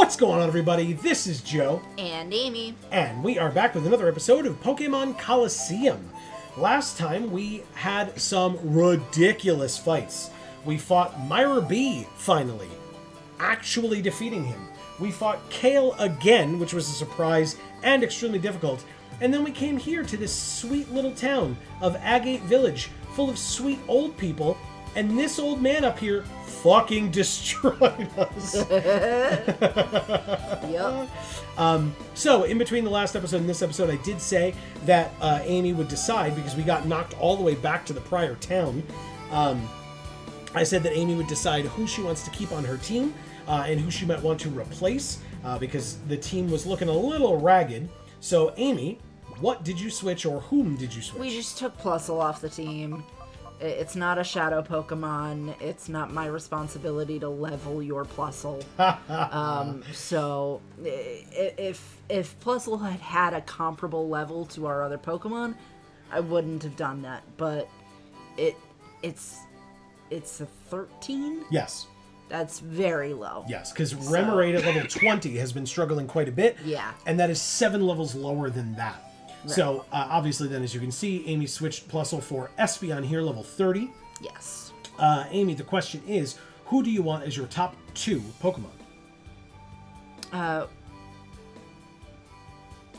What's going on, everybody? This is Joe. And Amy. And we are back with another episode of Pokemon Colosseum. Last time we had some ridiculous fights. We fought Myra B, finally, actually defeating him. We fought Kale again, which was a surprise and extremely difficult. And then we came here to this sweet little town of Agate Village, full of sweet old people. And this old man up here fucking destroyed us. Yep. So, in between the last episode and this episode, I did say that Amy would decide, because we got knocked all the way back to the prior town. I said that Amy would decide who she wants to keep on her team and who she might want to replace, because the team was looking a little ragged. So, Amy, what did you switch, or whom did you switch? We just took Plusle off the team. It's not a shadow Pokemon. It's not my responsibility to level your Plusle. So if Plusle had had a comparable level to our other Pokemon, I wouldn't have done that. But it's a 13? Yes. That's very low. Yes, because Remoraid at level 20 has been struggling quite a bit. Yeah. And that is 7 levels lower than that. Right. So, obviously then, as you can see, Amy switched Plusle for Espeon here, level 30. Yes. Amy, the question is, who do you want as your top 2 Pokemon?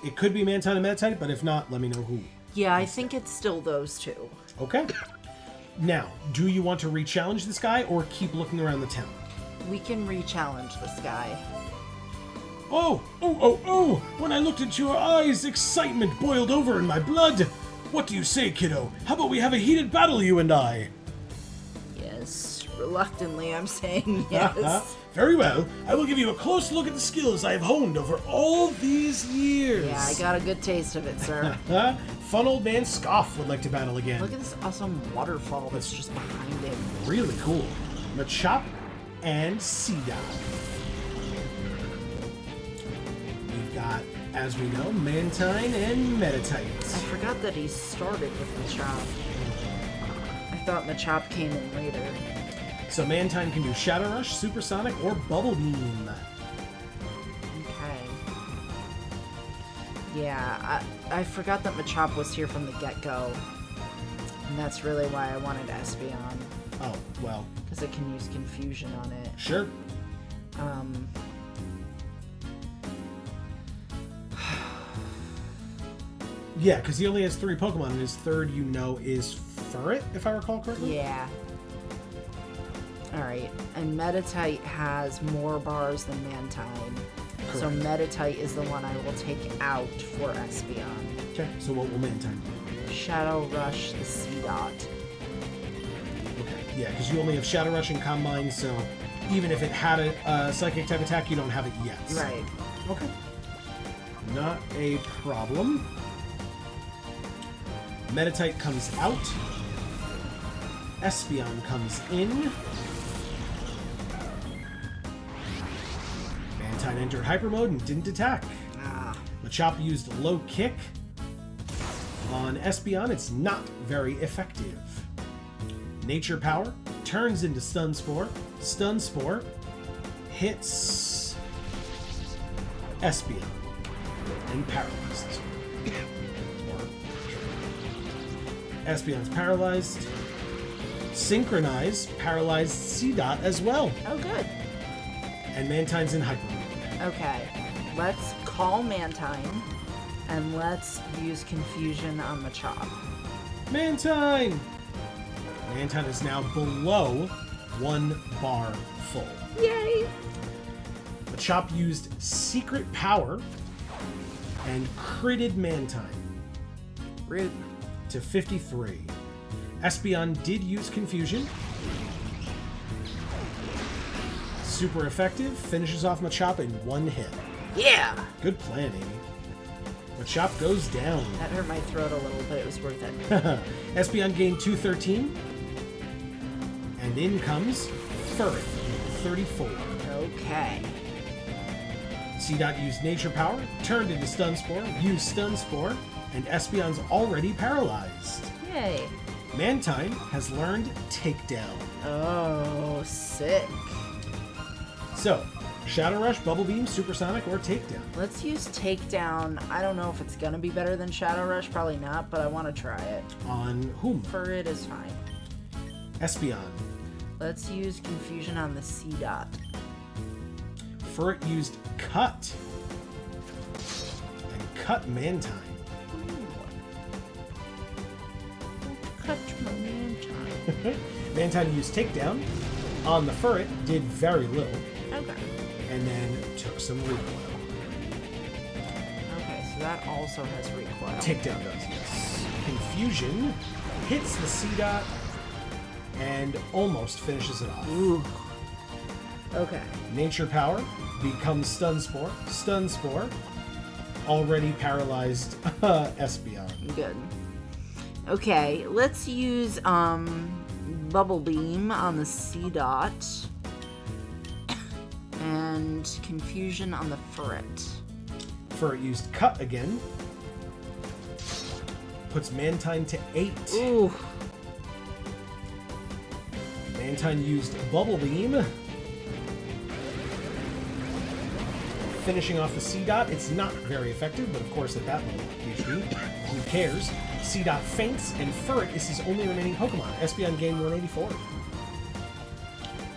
It could be Mantine and Meditite, but if not, let me know who. Yeah, I think it's still those two. Okay. Now, do you want to re-challenge this guy, or keep looking around the town? We can re-challenge this guy. Oh! When I looked into your eyes, excitement boiled over in my blood. What do you say, kiddo? How about we have a heated battle, you and I? Yes. Reluctantly, I'm saying yes. Very well. I will give you a close look at the skills I have honed over all these years. Yeah, I got a good taste of it, sir. Fun old man Scoff would like to battle again. Look at this awesome waterfall that's just behind him. Really cool. Machop and Seedot. We've got, as we know, Mantine and Meditite. I forgot that he started with Machop. I thought Machop came in later. So Mantine can do Shadow Rush, Supersonic, or Bubble Beam. Okay. Yeah, I forgot that Machop was here from the get-go. And that's really why I wanted Espeon. Oh, well. Because it can use Confusion on it. Sure. Yeah, because he only has 3 Pokemon, and his third, you know, is Furret, if I recall correctly? Yeah. Alright, and Meditite has more bars than Mantine. Correct. So Meditite is the one I will take out for Espeon. Okay, so what will Mantine do? Shadow Rush the Seedot. Okay, yeah, because you only have Shadow Rush and Combine, so even if it had a Psychic type attack, you don't have it yet. Right. Okay. Not a problem. Meditite comes out. Espeon comes in. Mantine entered Hyper Mode and didn't attack. Machop used Low Kick. On Espeon, it's not very effective. Nature Power turns into Stun Spore. Stun Spore hits Espeon and paralyzes him. Espeon's paralyzed. Synchronize paralyzed Seedot as well. Oh, good. And Mantine's in Hyper Mode. Okay. Let's call Mantine, and let's use Confusion on Machop. Mantine! Mantine is now below 1 bar full. Yay! Machop used Secret Power and critted Mantine Rude. to 53. Espeon did use Confusion. Super effective. Finishes off Machop in 1 hit. Yeah! Good plan, Amy. Machop goes down. That hurt my throat a little, but it was worth it. Espeon gained 213. And in comes Furret, 34. Okay. Seedot used Nature Power, turned into Stun Spore, used Stun Spore, and Espeon's already paralyzed. Yay. Mantine has learned Takedown. Oh, sick. So, Shadow Rush, Bubble Beam, Supersonic, or Takedown. Let's use Takedown. I don't know if it's going to be better than Shadow Rush. Probably not, but I want to try it. On whom? Furret is fine. Espeon. Let's use Confusion on the C-Dot. Furret used Cut. And Cut Mantine. Cut my Mantine. Mantine used Takedown. On the Furret, did very little. Okay. And then took some recoil. Okay, so that also has recoil. Takedown does, yes. Confusion hits the C-Dot and almost finishes it off. Ooh. Okay. Nature Power becomes Stun Spore. Stun Spore already paralyzed Espeon. Good. Okay, let's use Bubble Beam on the C-Dot. And Confusion on the Furret. Furret used Cut again. Puts Mantine to 8. Ooh. Mantine used Bubble Beam. Finishing off the C-Dot. It's not very effective, but of course at that low HP, who cares? C-Dot faints, and Furret is his only remaining Pokemon. Espeon gained 184.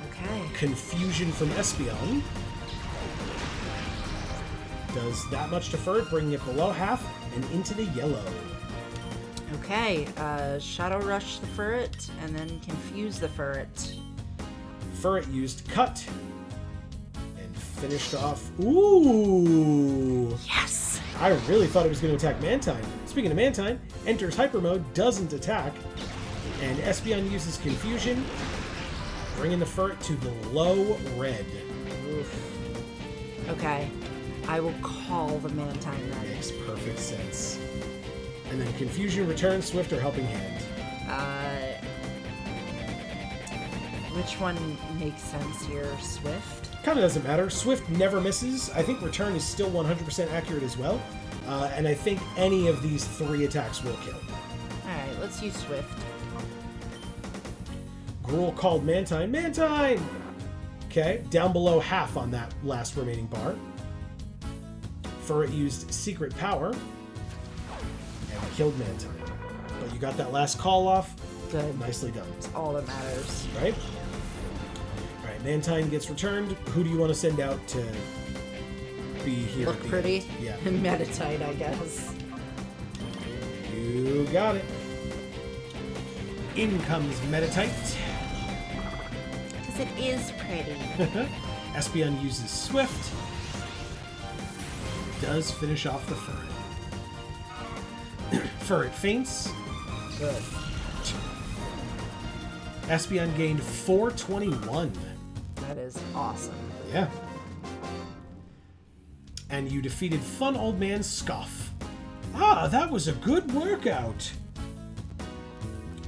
Okay. Confusion from Espeon does that much to Furret, bringing it below half and into the yellow. Okay, Shadow Rush the Furret, and then Confuse the Furret. Furret used Cut and finished off. Ooh! Yes! I really thought it was going to attack Mantine. Speaking of Mantine, enters Hyper Mode, doesn't attack, and Espeon uses Confusion, bringing the Furret to the low red. Oof. Okay, I will call the Mantine then. Makes perfect sense. And then Confusion, Return, Swift, or Helping Hand. Which one makes sense here? Swift? Kind of doesn't matter. Swift never misses. I think Return is still 100% accurate as well. And I think any of these 3 attacks will kill. Alright, let's use Swift. Gruul called Mantine. Mantine! Okay, down below half on that last remaining bar. Furret used Secret Power and killed Mantine. But you got that last call off. Good. Nicely done. That's all that matters. Right? Alright, Mantine gets returned. Who do you want to send out to be here? Look at the pretty? end? Yeah. Meditite, I guess. You got it. In comes Meditite. Because it is pretty. Espeon uses Swift. Does finish off the Furret. Furret faints. Good. Espeon gained 421. That is awesome. Yeah. And you defeated Fun Old Man Scoff. Ah, that was a good workout.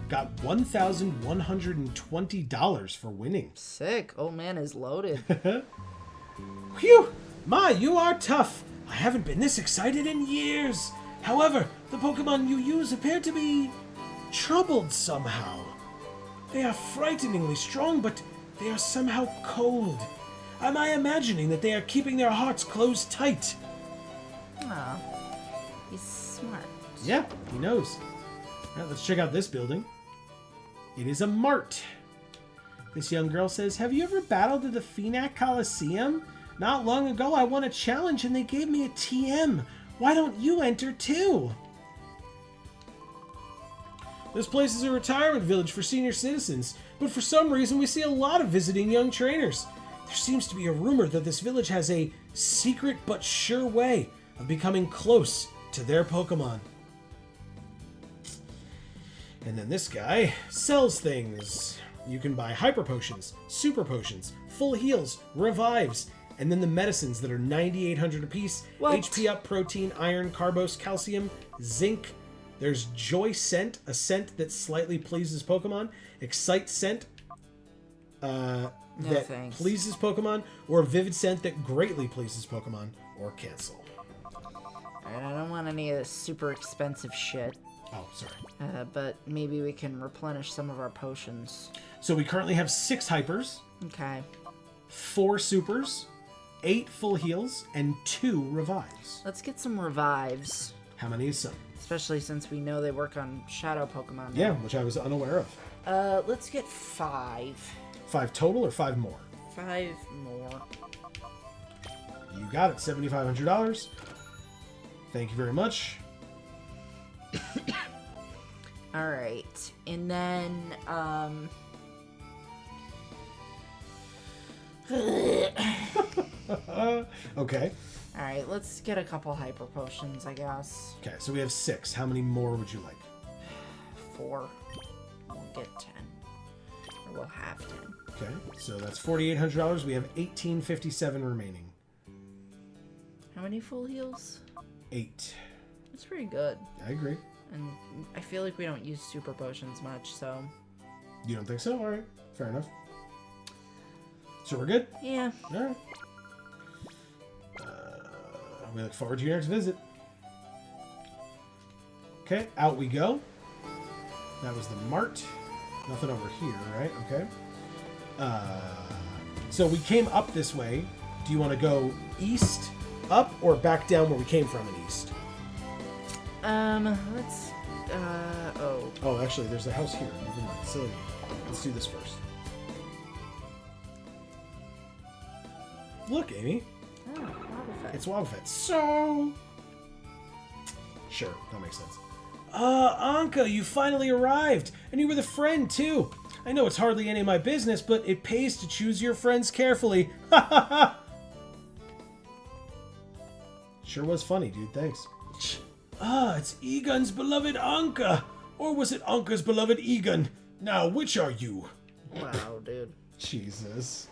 Got $1,120 for winning. Sick. Old man is loaded. Phew! My, you are tough. I haven't been this excited in years. However, the Pokemon you use appear to be troubled somehow. They are frighteningly strong, but they are somehow cold. Am I imagining that they are keeping their hearts closed tight? Aw. He's smart. Yeah, he knows. All right, let's check out this building. It is a mart. This young girl says, "Have you ever battled at the Phoenix Colosseum? Not long ago I won a challenge and they gave me a TM. Why don't you enter too?" This place is a retirement village for senior citizens, but for some reason we see a lot of visiting young trainers. There seems to be a rumor that this village has a secret but sure way of becoming close to their Pokemon. And then this guy sells things. You can buy Hyper Potions, Super Potions, Full Heals, Revives, and then the medicines that are 9,800 apiece. What? HP up, Protein, Iron, Carbos, Calcium, Zinc. There's Joy Scent, a scent that slightly pleases Pokemon. Excite Scent, that thanks. pleases Pokemon. Or Vivid Scent that greatly pleases Pokemon. Or cancel. Alright, I don't want any of this super expensive shit. Oh, sorry. But maybe we can replenish some of our potions. So we currently have 6 Hypers, Okay. 4 Supers, 8 full heals and 2 revives. Let's get some revives. How many is some? Especially since we know they work on shadow Pokemon. Yeah, which I was unaware of. Let's get 5. 5 total or 5 more? 5 more. You got it. $7,500. Thank you very much. All right. And then, Okay. all right, let's get a couple hyper potions, I guess. Okay, so we have 6. How many more would you like? 4. We'll get 10. Or we'll have 10. Okay, so that's $4,800. We have $1,857 remaining. How many full heals? 8. That's pretty good. I agree. And I feel like we don't use super potions much, so... You don't think so? All right, fair enough. So we're good? Yeah. All right. We look forward to your next visit. Okay, out we go. That was the mart. Nothing over here, right? Okay. So we came up this way. Do you want to go east, up, or back down where we came from in east? Let's... Oh, actually, there's a house here. Never mind. Celebi. Let's do this first. Look, Amy. Oh, Wobbuffet. It's Wobbuffet. So... Sure, that makes sense. Anka, you finally arrived. And you were the friend, too. I know it's hardly any of my business, but it pays to choose your friends carefully. Ha ha ha! Sure was funny, dude. Thanks. It's Eagun's beloved Anka. Or was it Anka's beloved Eagun? Now, which are you? Wow, dude. Jesus.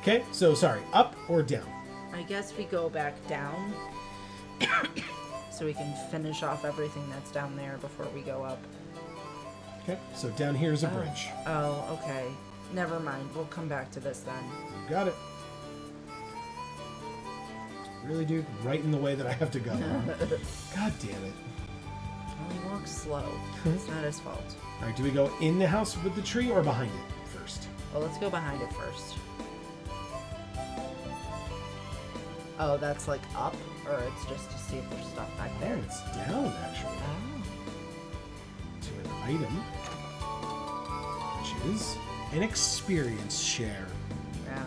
Okay, so sorry. Up or down? I guess we go back down. So we can finish off everything that's down there before we go up. Okay, so down here is a bridge. Oh, okay. Never mind. We'll come back to this then. You got it. Really, dude? Right in the way that I have to go. God damn it. Well, he walks slow. It's not his fault. All right, do we go in the house with the tree or behind it first? Well, let's go behind it first. Oh, that's like up? Or it's just to see if there's stuff back there? Oh, it's down, actually. Oh. To an item, which is an experience share. Yeah.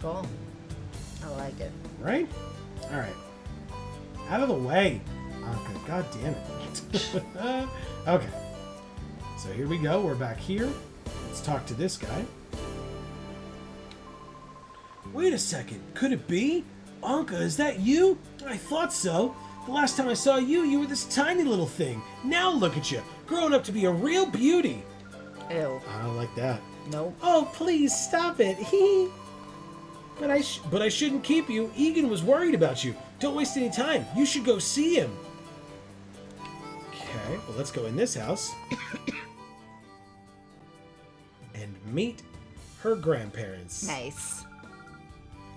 Cool. I like it. Right? All right. Out of the way. Anka, god damn it. Okay. So here we go. We're back here. Let's talk to this guy. Wait a second. Could it be? Anka, is that you? I thought so. The last time I saw you, you were this tiny little thing. Now look at you, grown up to be a real beauty. Ew. I don't like that. Nope. Oh, please stop it. But I shouldn't keep you. Eagun was worried about you. Don't waste any time. You should go see him. Okay, well, let's go in this house and meet her grandparents. Nice.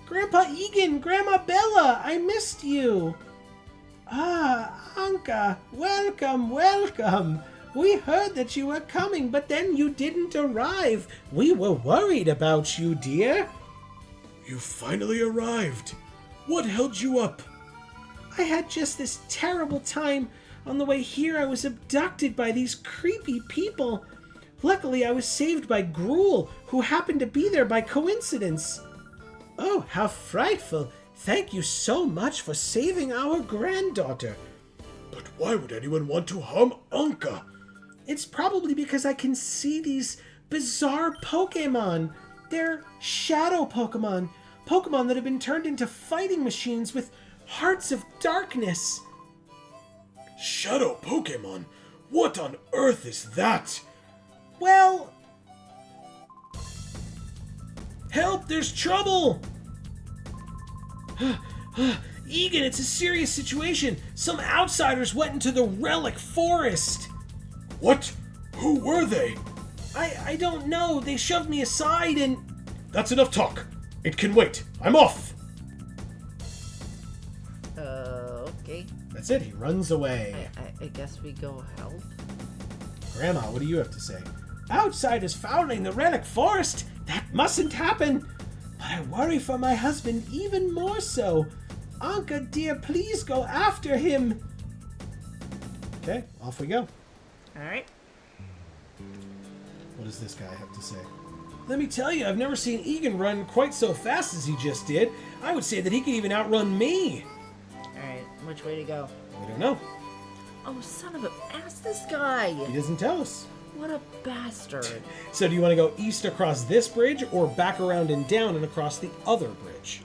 Grandpa Eagun, Grandma Bella, I missed you. Anka, welcome, welcome. We heard that you were coming, but then you didn't arrive. We were worried about you, dear. You finally arrived. What held you up? I had just this terrible time. On the way here, I was abducted by these creepy people. Luckily, I was saved by Gruel, who happened to be there by coincidence. Oh, how frightful. Thank you so much for saving our granddaughter. But why would anyone want to harm Anka? It's probably because I can see these bizarre Pokémon. They're shadow Pokémon. Pokémon that have been turned into fighting machines with hearts of darkness. Shadow Pokémon? What on earth is that? Well... Help! There's trouble! Eagun, it's a serious situation. Some outsiders went into the Relic Forest. What? Who were they? I don't know. They shoved me aside and... That's enough talk. It can wait. I'm off. Okay. That's it. He runs away. I guess we go help. Grandma, what do you have to say? Outsiders fouling the Relic Forest. That mustn't happen. But I worry for my husband even more so. Anka, dear, please go after him. Okay, off we go. All right. What does this guy have to say? Let me tell you, I've never seen Eagun run quite so fast as he just did. I would say that he could even outrun me. All right, which way to go? We don't know. Oh, son of a... Ask this guy. He doesn't tell us. What a bastard. So do you want to go east across this bridge or back around and down and across the other bridge?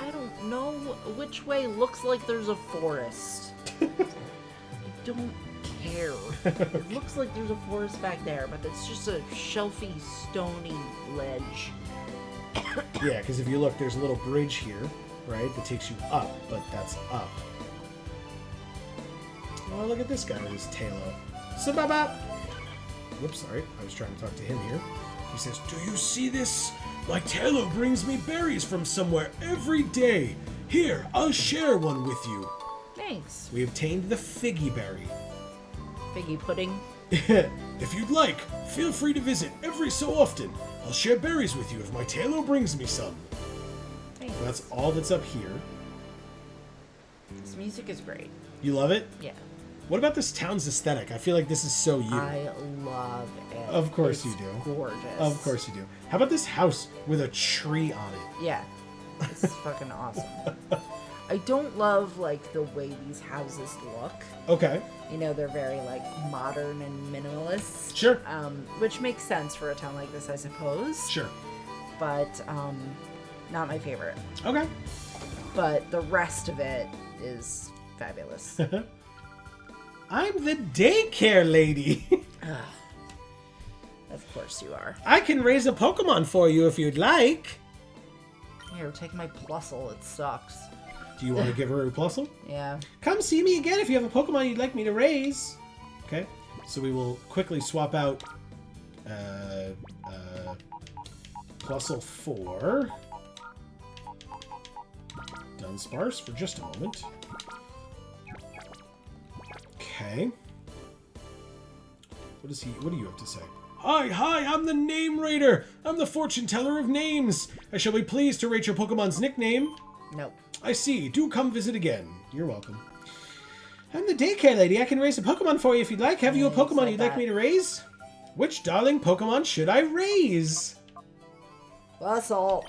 I don't know which way looks like there's a forest. I don't care. It looks like there's a forest back there, but it's just a shelfy, stony ledge. Yeah, because if you look, there's a little bridge here, right, that takes you up, but that's up. Oh, look at this guy with his tail up. Sababa! Whoops, sorry. I was trying to talk to him here. He says, do you see this? My tailor brings me berries from somewhere every day. Here, I'll share one with you. Thanks. We obtained the figgy berry. Figgy pudding. If you'd like, feel free to visit every so often. I'll share berries with you if my tailor brings me some. Thanks. So that's all that's up here. This music is great. You love it? Yeah. What about this town's aesthetic? I feel like this is so you. I love it. Of course It's you do. Gorgeous. Of course you do. How about this house with a tree on it? Yeah. It's fucking awesome. I don't love, like, the way these houses look. Okay. You know, they're very, like, modern and minimalist. Sure. Which makes sense for a town like this, I suppose. Sure. But, not my favorite. Okay. But the rest of it is fabulous. I'm the daycare lady. Of course you are. I can raise a Pokemon for you if you'd like. Here, take my Plusle. It sucks. Do you want to give her a Plusle? Yeah. Come see me again if you have a Pokemon you'd like me to raise. Okay. So we will quickly swap out Plusle for Dunsparce for just a moment. Okay. What do you have to say? Hi, I'm the Name Rater. I'm the fortune teller of names. I shall be pleased to rate your Pokemon's nickname. Nope. I see. Do come visit again. You're welcome. I'm the daycare lady. I can raise a Pokemon for you if you'd like. Have you a Pokemon you'd like me to raise? Which darling Pokemon should I raise? Plusle.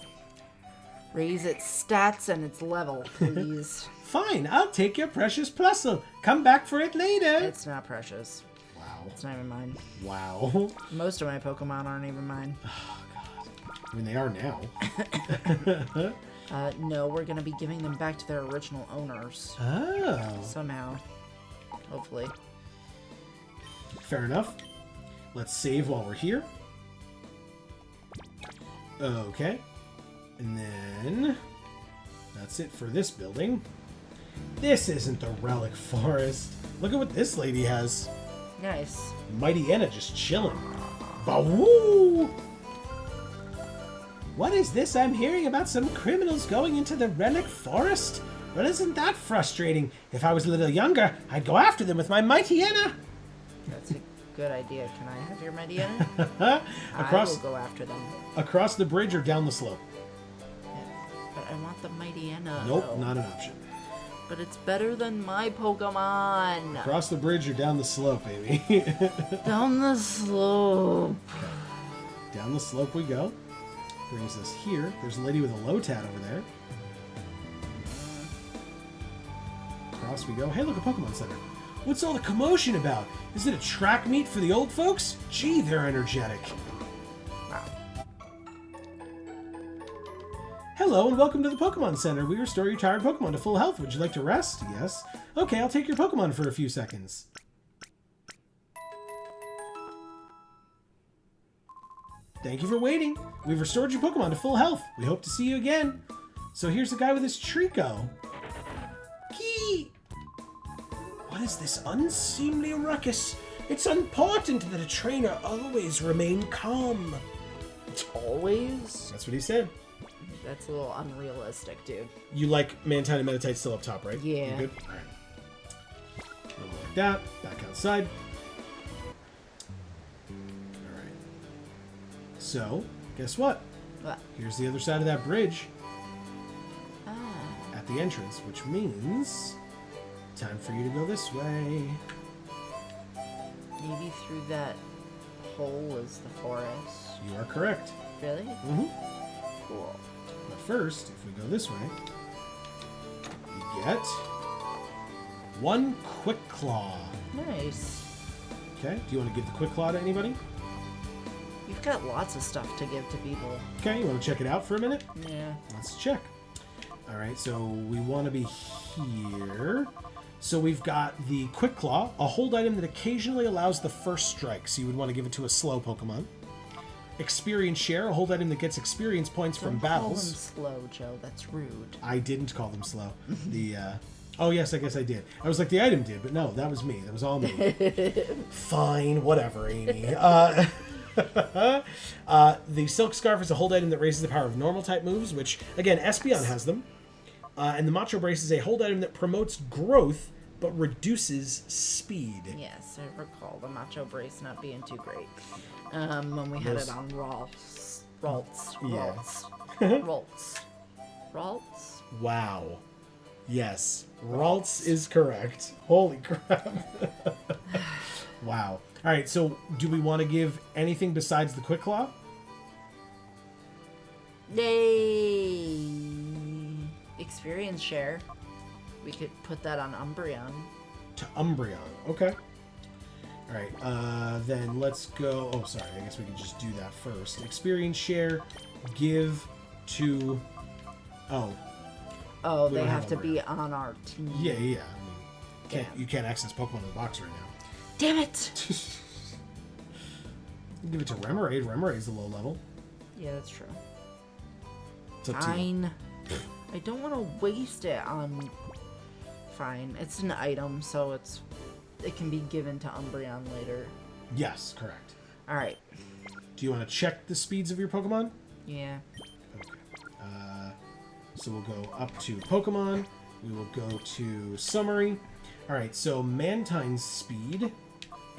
Raise its stats and its level, please. Fine, I'll take your precious Plusle. Come back for it later. It's not precious. Wow. It's not even mine. Wow. Most of my Pokemon aren't even mine. Oh, God. I mean, they are now. No, we're going to be giving them back to their original owners. Oh. Somehow. Hopefully. Fair enough. Let's save while we're here. Okay. And then... that's it for this building. This isn't the Relic Forest. Look at what this lady has. Nice. Mighty Anna just chilling. Bawoo! What is this I'm hearing about some criminals going into the Relic Forest? Well, isn't that frustrating? If I was a little younger, I'd go after them with my Mighty Anna. That's a good idea. Can I have your Mediana? I will go after them. Across the bridge or down the slope? Yeah, but I want the Mightyena. Nope, though. not an option. But it's better than my Pokemon. Across the bridge or down the slope, baby. Down the slope. Okay. Down the slope we go. Brings us here. There's a lady with a Lotad over there. Across we go. Hey, look, a Pokemon Center. What's all the commotion about? Is it a track meet for the old folks? Gee, they're energetic. Wow. Hello and welcome to the Pokemon Center. We restore your tired Pokemon to full health. Would you like to rest? Yes. Okay, I'll take your Pokemon for a few seconds. Thank you for waiting. We've restored your Pokemon to full health. We hope to see you again. So here's the guy with his Trico. Key! What is this unseemly ruckus? It's important that a trainer always remain calm. Always? That's what he said. That's a little unrealistic, dude. You like Mantine and Meditite still up top, right? Yeah. You good? Alright. A little like that. Back outside. Alright. So, guess what? What? Here's the other side of that bridge Ah. at the entrance, which means time for you to go this way. Maybe through that hole is the forest. You are correct. Really? Mm-hmm. Cool. But first, if we go this way, you get 1 Quick Claw. Nice. Okay, do you want to give the Quick Claw to anybody? You've got lots of stuff to give to people. Okay, you want to check it out for a minute? Yeah. Let's check. All right, so we want to be here. So we've got the Quick Claw, a hold item that occasionally allows the first strike, so you would want to give it to a slow Pokemon. Experience Share, a hold item that gets experience points from battles. Don't call them slow, Joe. That's rude. I didn't call them slow. Oh yes, I guess I did. I was like, the item did, but no, that was me. That was all me. Fine, whatever, Amy. The Silk Scarf is a hold item that raises the power of normal type moves, which, again, Espeon has them. And the Macho Brace is a hold item that promotes growth, but reduces speed. Yes, I recall the Macho Brace not being too great. When we had it on Ralts. Yeah. Ralts? Wow. Yes. Ralts is correct. Holy crap. Wow. All right, so do we want to give anything besides the Quick Claw? Yay! Experience Share. We could put that on Umbreon. To Umbreon. Okay. All right, then let's go... Oh, sorry. I guess we could just do that first. Experience Share, give to... Oh. Oh, We they don't have have to Umbreon. be on our team. Yeah. I mean, you can't access Pokemon in the box right now. Damn it! Give it to Remoraid. Remoraid's a low level. Yeah, that's true. It's up to you. Fine. I don't want to waste it on... Fine. It's an item, so it can be given to Umbreon later. Yes, correct. Alright. Do you want to check the speeds of your Pokemon? Yeah. Okay. So we'll go up to Pokemon. We will go to Summary. All right, so Mantine's speed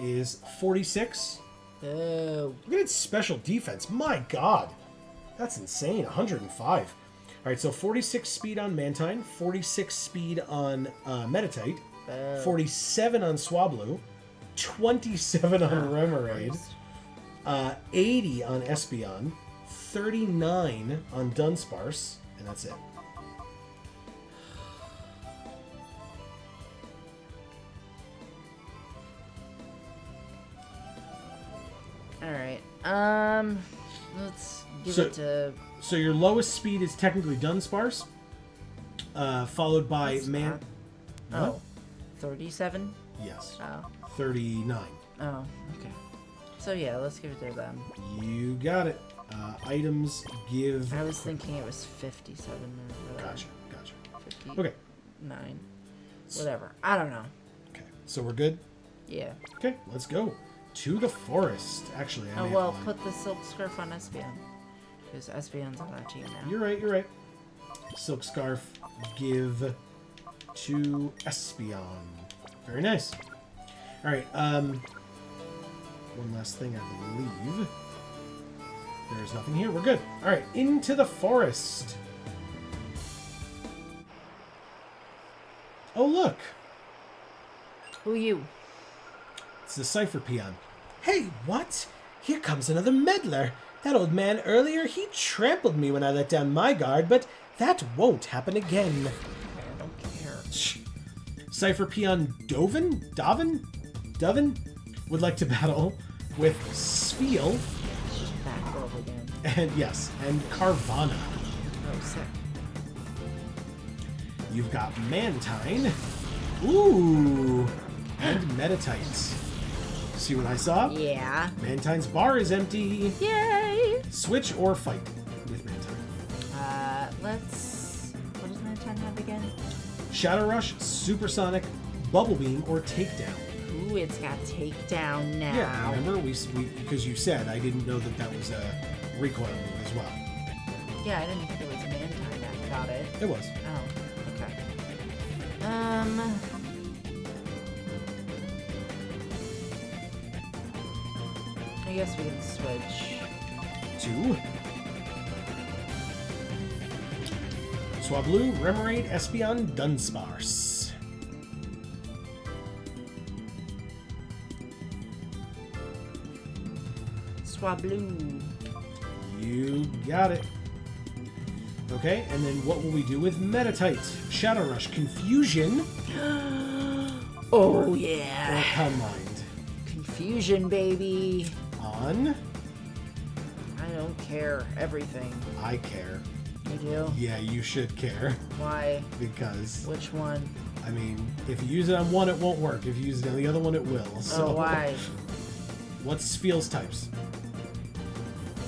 is 46. Oh. Look at its special defense. My God. That's insane. 105. All right, so 46 speed on Mantine, 46 speed on Meditite, 47 on Swablu, 27 on Remoraid, 80 on Espeon, 39 on Dunsparce, and that's it. Alright. Let's give So- it to... So your lowest speed is technically Dunsparce, followed by That's Man... not- What? Oh. 37? Yes. Oh. 39. Oh, okay. So yeah, let's give it to them. You got it. Items give... I was thinking it was 57 or whatever. Gotcha. 59. Okay. Whatever. I don't know. Okay. So we're good? Yeah. Okay, let's go. To the forest. Actually, I Oh, may well, have put the Silk Scarf on Espeon. Because Espeon's on our team now. You're right. Silk Scarf, give to Espeon. Very nice. All right, one last thing, I believe. There's nothing here. We're good. All right, into the forest. Oh, look. Who you? It's the Cipher Peon. Hey, what? Here comes another meddler. That old man earlier, he trampled me when I let down my guard, but that won't happen again. I don't care. Shh. Cipher Peon Dovin would like to battle with Spiel It's just Batgirl again. and Carvana. Oh, sick. You've got Mantine. Ooh. And Meditite. See what I saw? Yeah. Mantine's bar is empty. Yay! Switch or fight with Mantine. Let's... What does Mantine have again? Shadow Rush, Supersonic, Bubble Beam, or Takedown. Ooh, it's got Takedown now. Yeah, remember? We because you said I didn't know that was a recoil move as well. Yeah, I didn't think it was Mantine that got it. It was. Oh, okay. I guess we can switch. to Swablu, Remoraid, Espeon, Dunsparce. Swablu. You got it. Okay, and then what will we do with Metatite? Shadow Rush, Confusion. Oh, or yeah. Calm Mind. Confusion, baby. On? I don't care. Everything. I care. You do? Yeah, you should care. Why? Because, Which one? I mean, if you use it on one, it won't work. If you use it on the other one, it will. So, why? What's Feels types?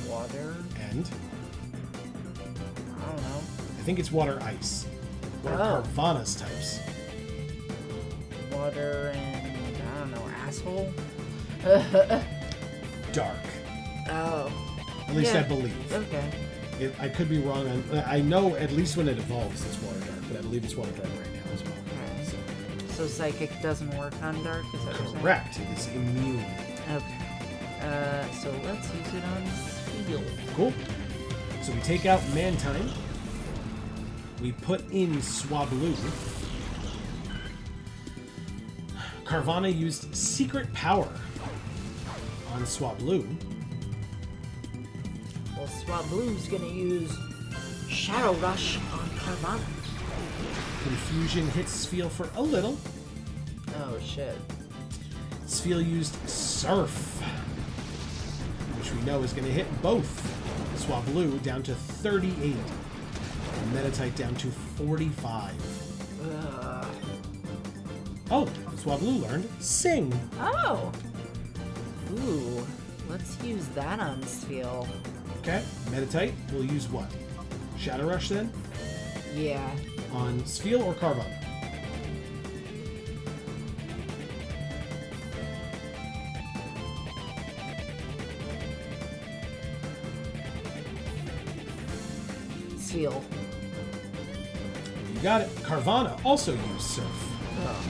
Water? And? I don't know. I think it's Water Ice. What are Oh. Carvana's types? Water and, I don't know, asshole? Dark. Oh. At least Yeah. I believe. Okay. I could be wrong on. I know at least when it evolves, it's Water Dark, but I believe it's Water Dark right now as well. Okay. So, So psychic doesn't work on dark, is that what you're saying? correct. It is immune. Okay. So let's use it on Steel. Cool. So we take out Mantine. We put in Swablu. Carvana used Secret Power on Swablu. Well, Swablu's gonna use Shadow Rush on Carvana. Confusion hits Sfeel for a little. Oh, shit. Sfeel used Surf, which we know is going to hit both. Swablu down to 38. And Metatite down to 45. Oh, Swablu learned Sing. Oh! Ooh, let's use that on Steel. Okay, Metatite will use what? Shadow Rush then? Yeah. On Sfeel or Carvana? Steel. You got it. Carvana also used Surf. Oh.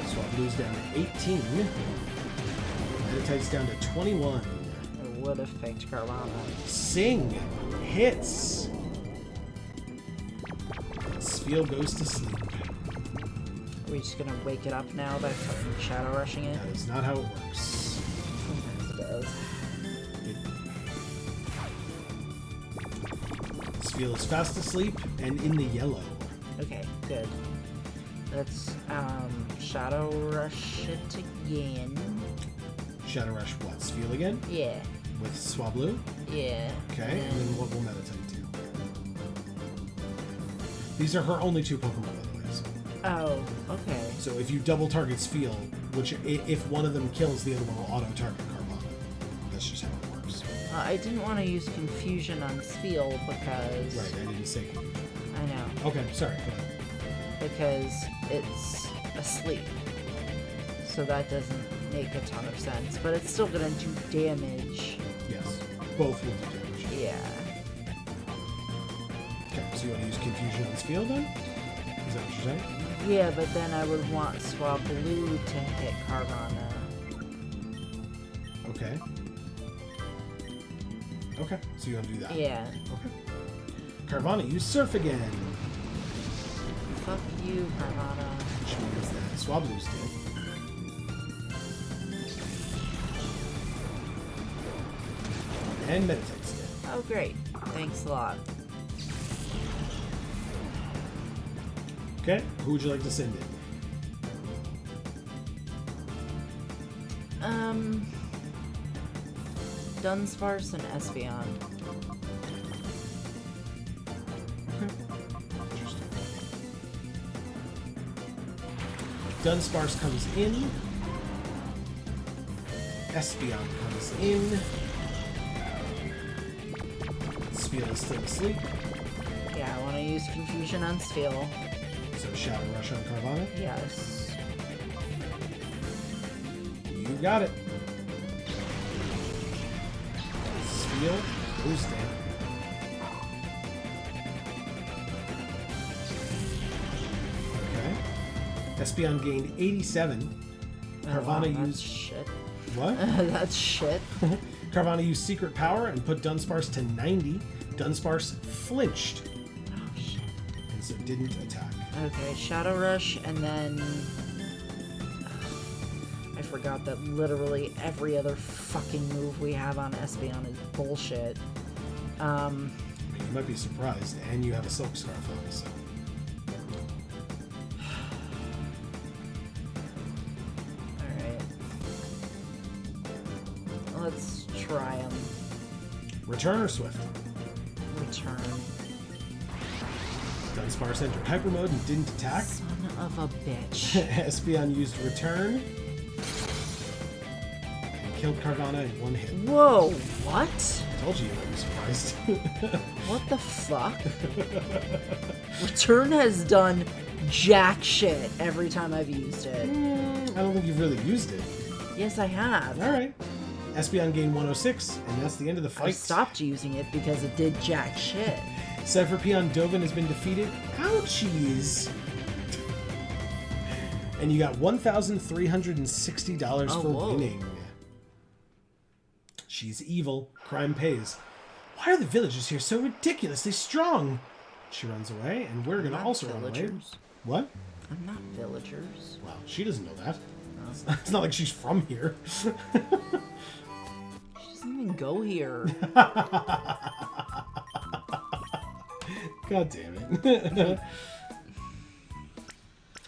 Swablu's down to 18. Metatite's down to 21. I would have picked Carvana. Sing hits. Sfeel goes to sleep. Are we just gonna wake it up now by fucking Shadow Rushing it? That is not how it works. Sometimes it does. Sfeel is fast asleep and in the yellow. Okay, good. Let's Shadow Rush it again. Shadow Rush what? Sfeel again? Yeah. With Swablu? Yeah. Okay, and then what will Metatite do? These are her only two Pokemon, by the way. So. Oh, okay. So if you double target Sfeel, which if one of them kills, the other one will auto target Carvana. That's just how it works. I didn't want to use Confusion on Steel because... Right, I didn't say confusion. I know. Okay, sorry, go ahead. Because it's asleep. So that doesn't make a ton of sense. But it's still going to do damage. Yes, both will do damage. Yeah. Okay, so you want to use confusion on Sfeel then? Is that what you're saying? Yeah, but then I would want Swablu to hit Carvana. Okay. Okay, so you want to do that? Yeah. Okay. Carvana, use Surf again. Fuck you, Carvana. Which means that Swablu's dead. And Metatite's dead. Oh, great. Thanks a lot. Okay, who would you like to send in? Dunsparce and Espeon. Okay. Interesting. Dunsparce comes in. Espeon comes in. Sfeel is still asleep. Yeah, I want to use Confusion on Steel. So Shadow Rush on Carvana. Yes. You got it. Sfeel goes down. Okay. Espeon gained 87. Carvana that's used shit. what? That's shit. Carvana used Secret Power and put Dunsparce to 90. Dunsparce flinched, Oh, shit. and so didn't attack. Okay, Shadow Rush, and then... I forgot that literally every other fucking move we have on Espeon is bullshit. I mean, you might be surprised, and you have a Silk Scarf on, so... Alright. Let's try them. Return or Swift? Return. Dunsparce entered Hyper Mode and didn't attack. Son of a bitch. Espeon used Return and killed Carvana in one hit. Whoa, what? I told you you might be surprised. What the fuck? Return has done jack shit every time I've used it. I don't think you've really used it. Yes, I have. Alright. Espeon gained 106, and that's the end of the I fight. stopped using it because it did jack shit. Cipher Peon Dovin has been defeated. Ouchies! And you got $1,360 for whoa. winning. She's evil. Crime pays. Why are the villagers here so ridiculously strong? She runs away, and we're going to Not also run away. villagers. What? I'm not villagers. Well, she doesn't know that. No. It's not like she's from here. She doesn't even go here. God damn it.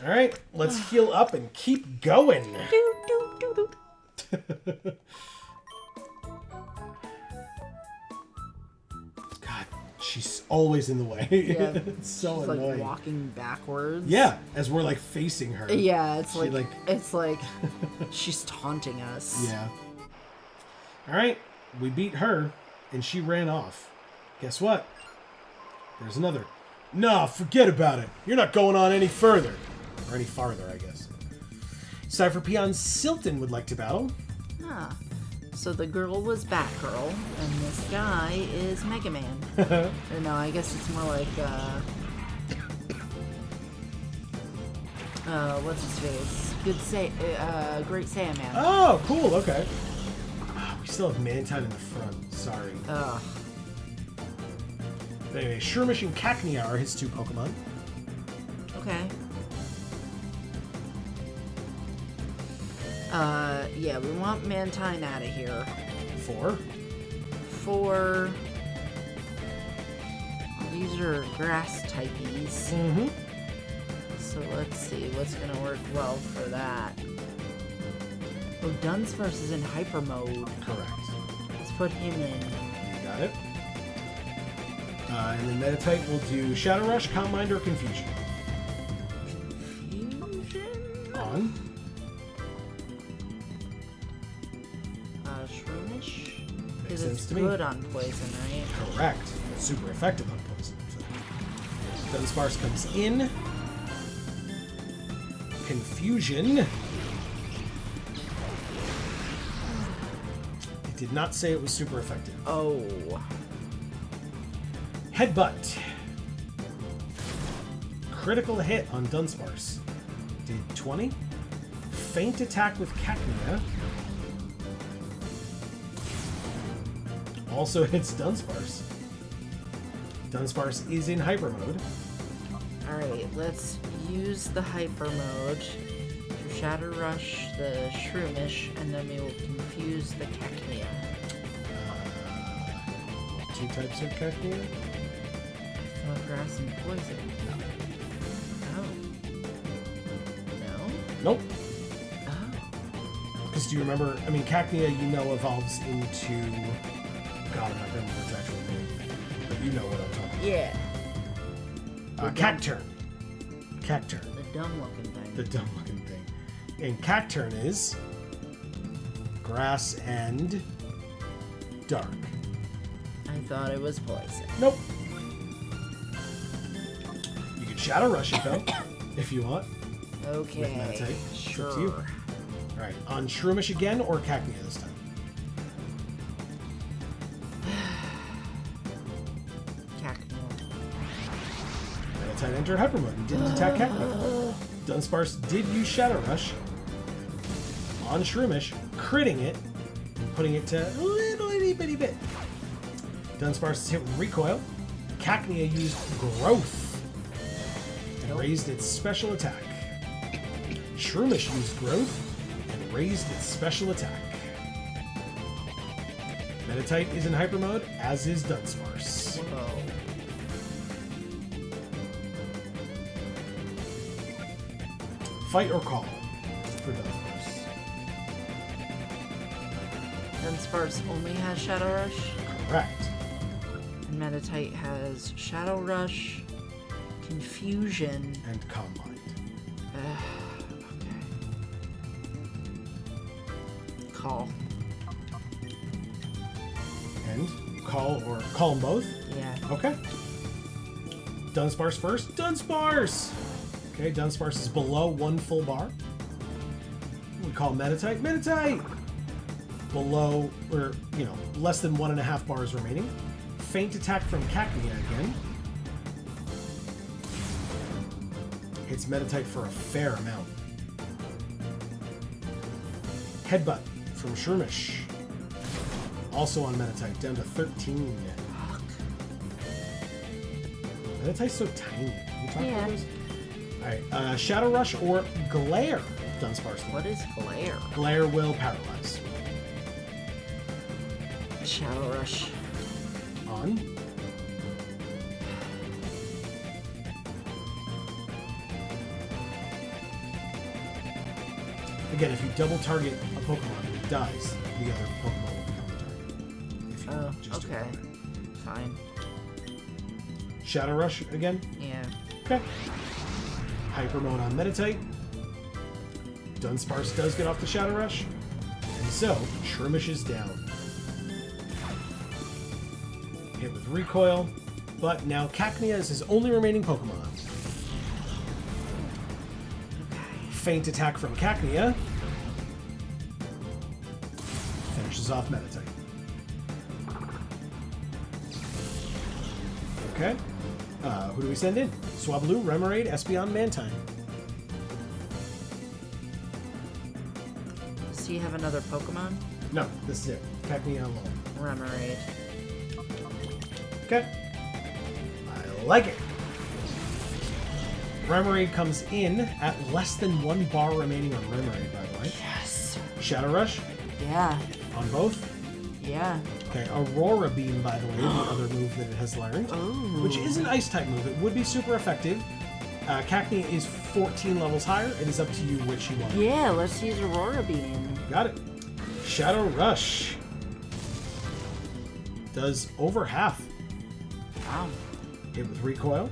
Alright, let's heal up and keep going. Do, do, do, do. God, she's always in the way. Yeah, It's so she's annoying. like walking backwards. Yeah, as we're like facing her. Yeah, it's She, like it's like she's taunting us. Yeah. Alright, we beat her, and she ran off. Guess what? There's another. Nah, forget about it. You're not going on any further. Or any farther, I guess. Cipher Peon Silton would like to battle. Ah. So the girl was Batgirl, and this guy is Mega Man. Or no, I guess it's more like, what's his face? Great Saiyaman. Oh, cool, okay. Ah, we still have Mantine in the front. Sorry. Ugh. But anyway, Shroomish and Cacnea are his two Pokemon. Okay. Yeah, we want Mantine out of here. 4. For... These are grass typies. Mm-hmm. So let's see what's gonna work well for that. Oh, Dunsparce is in hyper mode. Correct. Let's put him in. You got it. And then Metatype will do Shadow Rush, Calm Mind, or Confusion. Fusion? On. Shroomish? Makes Because sense it's to me. good on poison, right? Correct. Super effective on poison. Dunsparce comes in. Confusion. It did not say it was super effective. Oh. Headbutt. Critical hit on Dunsparce. Did 20. Feint attack with Cacnea. Also hits Dunsparce. Dunsparce is in hyper mode. Alright, let's use the hyper mode to Shadow Rush the Shroomish, and then we will confuse the Cacnea. Two types of Cacnea? Oh, grass and poison. Oh. No? Nope. Oh. Because do you remember, I mean, Cacnea, you know, evolves into... God, I'm not remember its actual name. But you know what I'm talking about. Yeah. Cacturn. Cacturn. The dumb looking thing. The dumb looking thing. And Cacturn is... grass and... dark. I thought it was poison. Nope. You can Shadow Rush it, though, if you want. Okay. With Metatype. It's up to you. Sure. Alright, on Shroomish again, or Cacnea this time? Metatype entered Hyper Mode and didn't attack Cacnea. Dunsparce did use Shadow Rush on Shroomish, critting it, and putting it to a little itty bitty bit. Dunsparce is hit with recoil. Cacnea used growth and raised its special attack. Shroomish used growth and raised its special attack. Meditite is in hyper mode, as is Dunsparce. Whoa. Fight or call for Dunsparce. Dunsparce only has Shadow Rush. Correct. And Meditite has Shadow Rush, Confusion. And Calm Mind. Okay. Call. And call or call them both? Yeah. Okay. Dunsparce first. Dunsparce! Okay, Dunsparce is below 1 full bar. We call Meditite. Meditite! Below, or, you know, less than 1.5 bars remaining. Faint attack from Cacnea again. Hits Meditite for a fair amount. Headbutt from Shroomish. Also on Meditite, down to 13. Meditite's so tiny. Can we talk about this? Alright, Shadow Rush or Glare, Dunsparce. What is Glare? Glare will paralyze. Shadow Rush. On. Again, if you double target a Pokemon and it dies, the other Pokemon will become the target. If you just do it Okay. that way. Fine. Shadow Rush again? Yeah. Okay. Hyper mode on Meditite. Dunsparce does get off the Shadow Rush. And so, Shroomish is down. Hit with recoil. But now Cacnea is his only remaining Pokemon. Faint attack from Cacnea. Finishes off Meditite. Okay. Who do we send in? Swablu, Remoraid, Espeon, Mantine. Does he have another Pokemon? No, this is it. Cacnea alone. Remoraid. Okay. I like it. Remoraid comes in at less than 1 bar remaining on Remoraid, by the way. Yes. Shadow Rush Yeah. on both. Yeah. Okay, Aurora Beam, by the way, the other move that it has learned, Ooh. which is an Ice-type move. It would be super effective. Cacnea is 14 levels higher. It is up to you which you want. Yeah, let's use Aurora Beam. Got it. Shadow Rush does over half. Wow. Hit with recoil.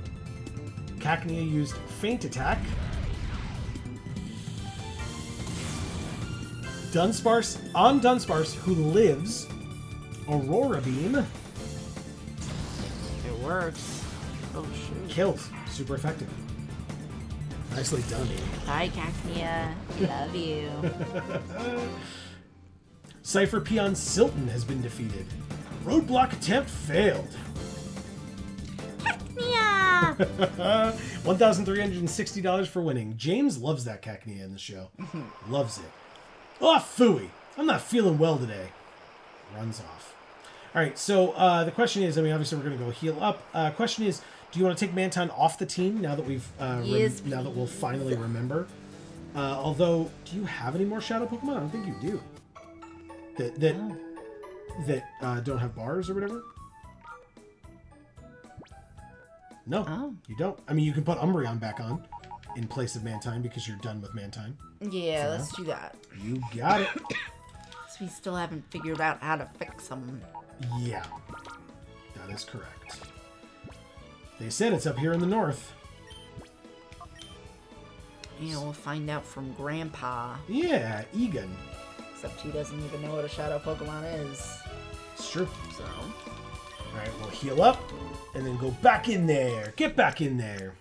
Cacnea used Faint Attack. Dunsparce, on Dunsparce, who lives, Aurora Beam. It works. Oh, shoot. Kills. Super effective. Nicely done, Amy. Hi, Cacnea. Love you. Cipher Peon Silton has been defeated. Roadblock attempt failed. Cacnea! $1,360 for winning. James loves that Cacnea in the show. Loves it. Oh, phooey. I'm not feeling well today. Runs off. All right, so the question is, I mean, obviously we're going to go heal up. Question is, do you want to take Mantine off the team now that we've Yes, now that we'll finally remember? Although, do you have any more Shadow Pokemon? I don't think you do. That don't have bars or whatever. No, you don't. I mean, you can put Umbreon back on in place of Mantine because you're done with Mantine. Yeah, let's do that. You got it. So we still haven't figured out how to fix them. Yeah, that is correct. They said it's up here in the north. You know, we'll find out from Grandpa. Yeah, Eagun. Except he doesn't even know what a Shadow Pokemon is. It's true. So, All right, we'll heal up and then go back in there. Get back in there.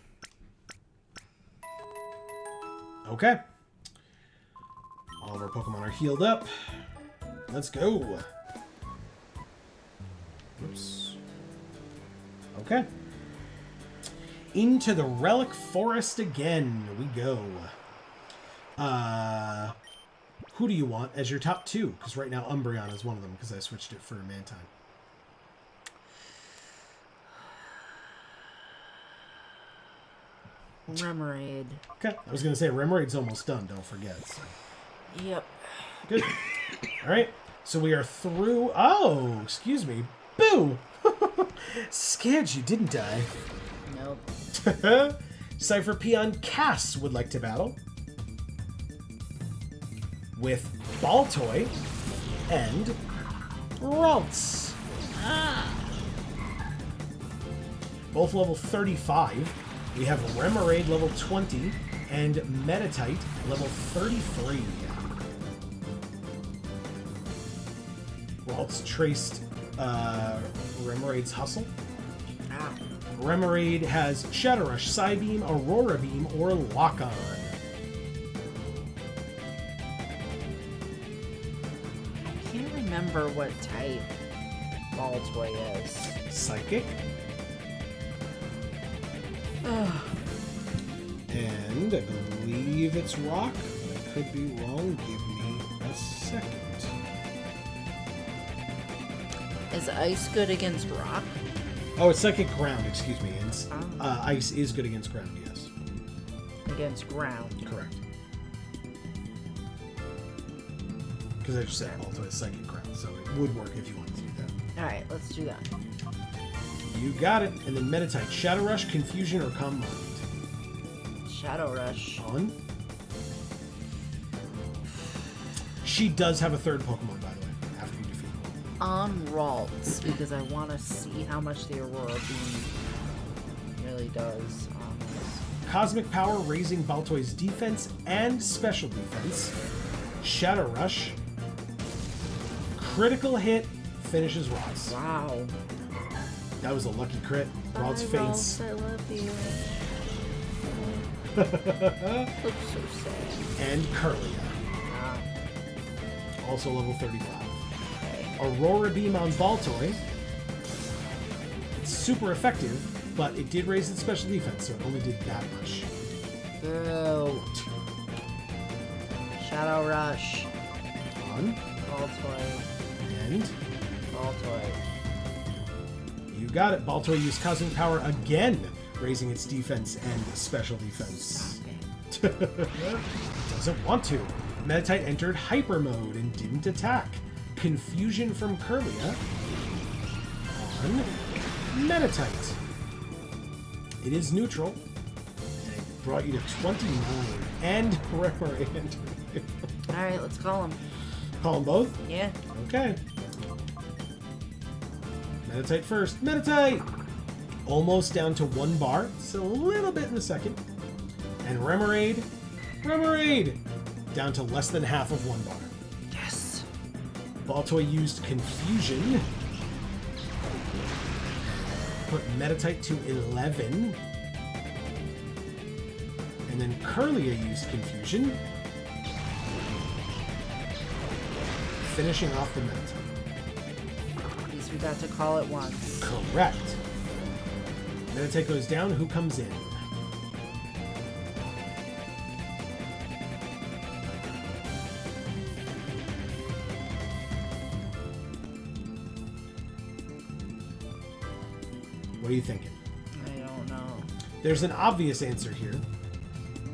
Okay. All of our Pokemon are healed up. Let's go. Oops. Okay. Into the Relic Forest again we go. who do you want as your top 2? Because right now Umbreon is one of them because I switched it for Mantine. Remoraid. Okay. I was going to say Remoraid's almost done. Don't forget. So. Yep. Good. All right. So we are through. Oh, excuse me. Boo! Scared you, didn't I? Nope. Cipher Peon Cass would like to battle with Baltoy and Ralts. Both level 35. We have Remoraid level 20 and Meditite level 33. Ralts traced Remoraid's Hustle. Remoraid has Shadow Rush, Psybeam, Aurora Beam, or Lock-On. I can't remember what type Baltoy is. Psychic. And I believe it's Rock, but I could be wrong. Give me a second. Is Ice good against Rock? Oh, it's Psychic Ground, excuse me. And Ice is good against Ground, yes. Against Ground. Correct. Because I just said Baltoy is Psychic Ground, so it would work if you wanted to do that. Alright, let's do that. You got it. And then Meditite, Shadow Rush, Confusion, or Calm Mind. Shadow Rush. On. She does have a third Pokemon, by the way, after you defeat her. On Ralts, because I want to see how much the Aurora Beam really does on this. Cosmic Power, raising Baltoy's defense and special defense. Shadow Rush. Critical hit, finishes Ross. Wow. That was a lucky crit. Ralts faints. I love you. Looks so sad. And Curlia. Ah, Also level 35. okay. Aurora Beam on Baltoy. It's super effective, but it did raise its special defense, so it only did that much. Boo. Shadow Rush. On. Baltoy. And Baltoy. you got it. Baltoy used Cosmic Power again, raising its defense and special defense. Doesn't want to. Meditite entered Hyper Mode and didn't attack. Confusion from Curlia on Meditite. It is neutral, and it brought you to 29. And Remoraid. Alright, let's call him. Call them both? Yeah. Okay. Meditite first. Meditite! Almost down to 1 bar. It's a little bit in the second. And Remoraid. Remoraid! Down to less than half of 1 bar. Yes. Baltoy used Confusion. Put Meditite to 11. And then Curlia used Confusion. Finishing off the Meditite. At least we got to call it once. Correct. Meditite goes down. Who comes in? What are you thinking? I don't know. There's an obvious answer here.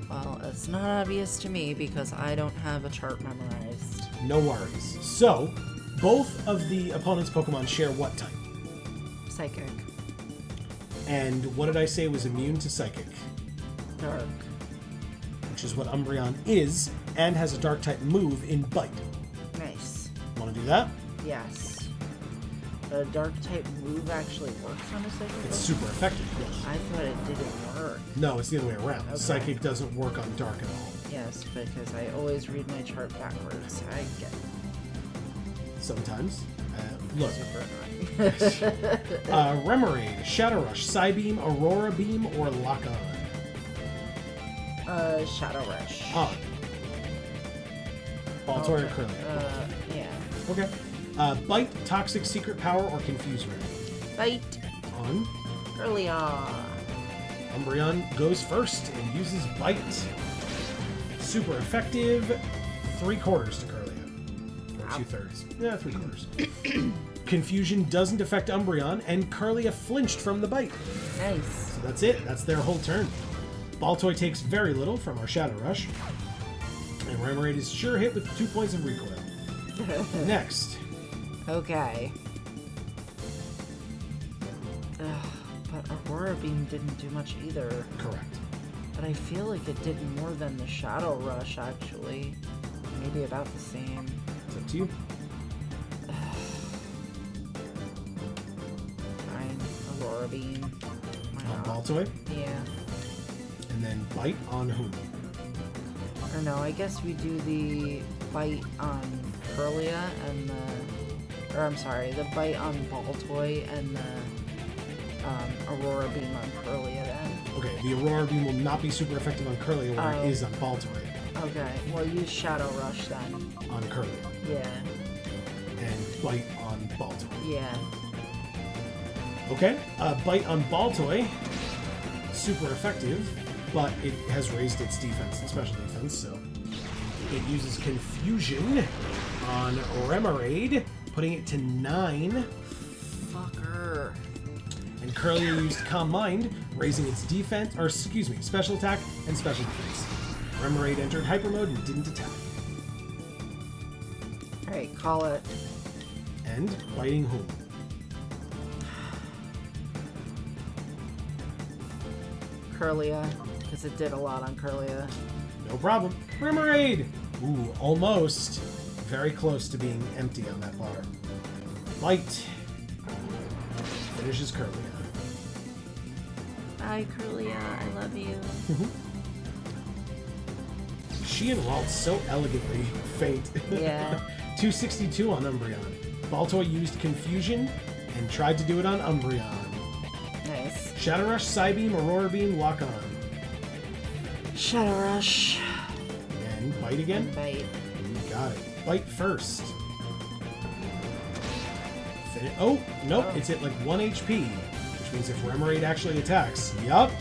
Well, it's not obvious to me because I don't have a chart memorized. No worries. So, both of the opponent's Pokemon share what type? Psychic. And what did I say was immune to Psychic? Dark. Which is what Umbreon is, and has a Dark type move in Bite. Nice. Want to do that? Yes. A dark type move actually works on a psychic? It's Pokemon? super effective, yes. I thought it didn't work. No, it's the other way around. Okay. Psychic doesn't work on Dark at all. Yes, because I always read my chart backwards. I get it. Sometimes. Look. Super annoying. Remoraid, Shadow Rush, Psybeam, Aurora Beam, or Lock-On? Shadow Rush. On. Baltoy or Curlia? Yeah. Okay. Bite, Toxic, Secret Power, or Confuse Ray? Bite. On. Earlier. Umbreon goes first and uses Bite. Super effective. 3/4 to Curlia. Or Wow. 2/3. Yeah, 3/4. Confusion doesn't affect Umbreon, and Curlia flinched from the bite. Nice. So that's it. That's their whole turn. Baltoy takes very little from our Shadow Rush. And Remoraid is sure hit with 2 points of recoil. Next. Okay. But Aurora Beam didn't do much either. Correct. But I feel like it did more than the Shadow Rush, actually. Maybe about the same. It's up to you. Fine. Aurora Beam. Why On not? Baltoy. Yeah. And then Bite on whom? Or no, I guess we do the bite on Curlia and the... Or I'm sorry, the bite on Baltoy and the Aurora Beam on Curlia then. Okay, the Aurora Beam will not be super effective on Curlia where it is on Baltoy. Okay, well use Shadow Rush then. On Curlia. Yeah. And Bite on Baltoy. Yeah. Okay, Bite on Baltoy, super effective, but it has raised its defense and special defense, so it uses Confusion on Remoraid, putting it to 9. Fucker. And Curlia used Calm Mind, raising its defense, or excuse me, special attack and special defense. Remoraid entered Hyper Mode and didn't attack. Alright, call it. And biting whom? Curlia, because it did a lot on Curlia. No problem. Remoraid! Ooh, almost. Very close to being empty on that bar. Bite. Finishes Curlia. Bye, Curlia. I love you. She and Walt so elegantly faint. Yeah. 262 on Umbreon. Baltoy used Confusion and tried to do it on Umbreon. Nice. Shadow Rush, Psybeam, Aurora Beam, Lock On. Shadow Rush. And Bite again? And bite. You got it. Bite first. Oh, nope, it's at like 1 HP. Which means if Remoraid actually attacks, yup.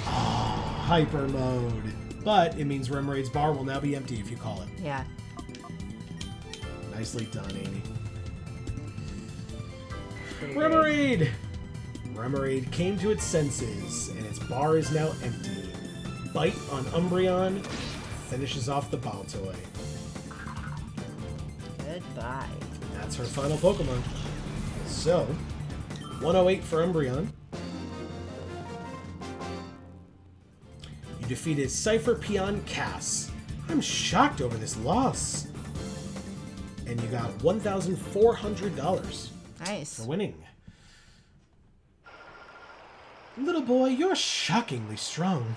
Ah, Hyper Mode. But it means Remoraid's bar will now be empty if you call it. Yeah. Nicely done, Amy. Pretty Remoraid! Remoraid came to its senses, and its bar is now empty. Bite on Umbreon finishes off the Baltoy. Goodbye. That's her final Pokemon. So, 108 for Umbreon. You defeated Cipher Peon Cass. I'm shocked over this loss. And you got $1,400 Nice. for winning. Little boy, you're shockingly strong.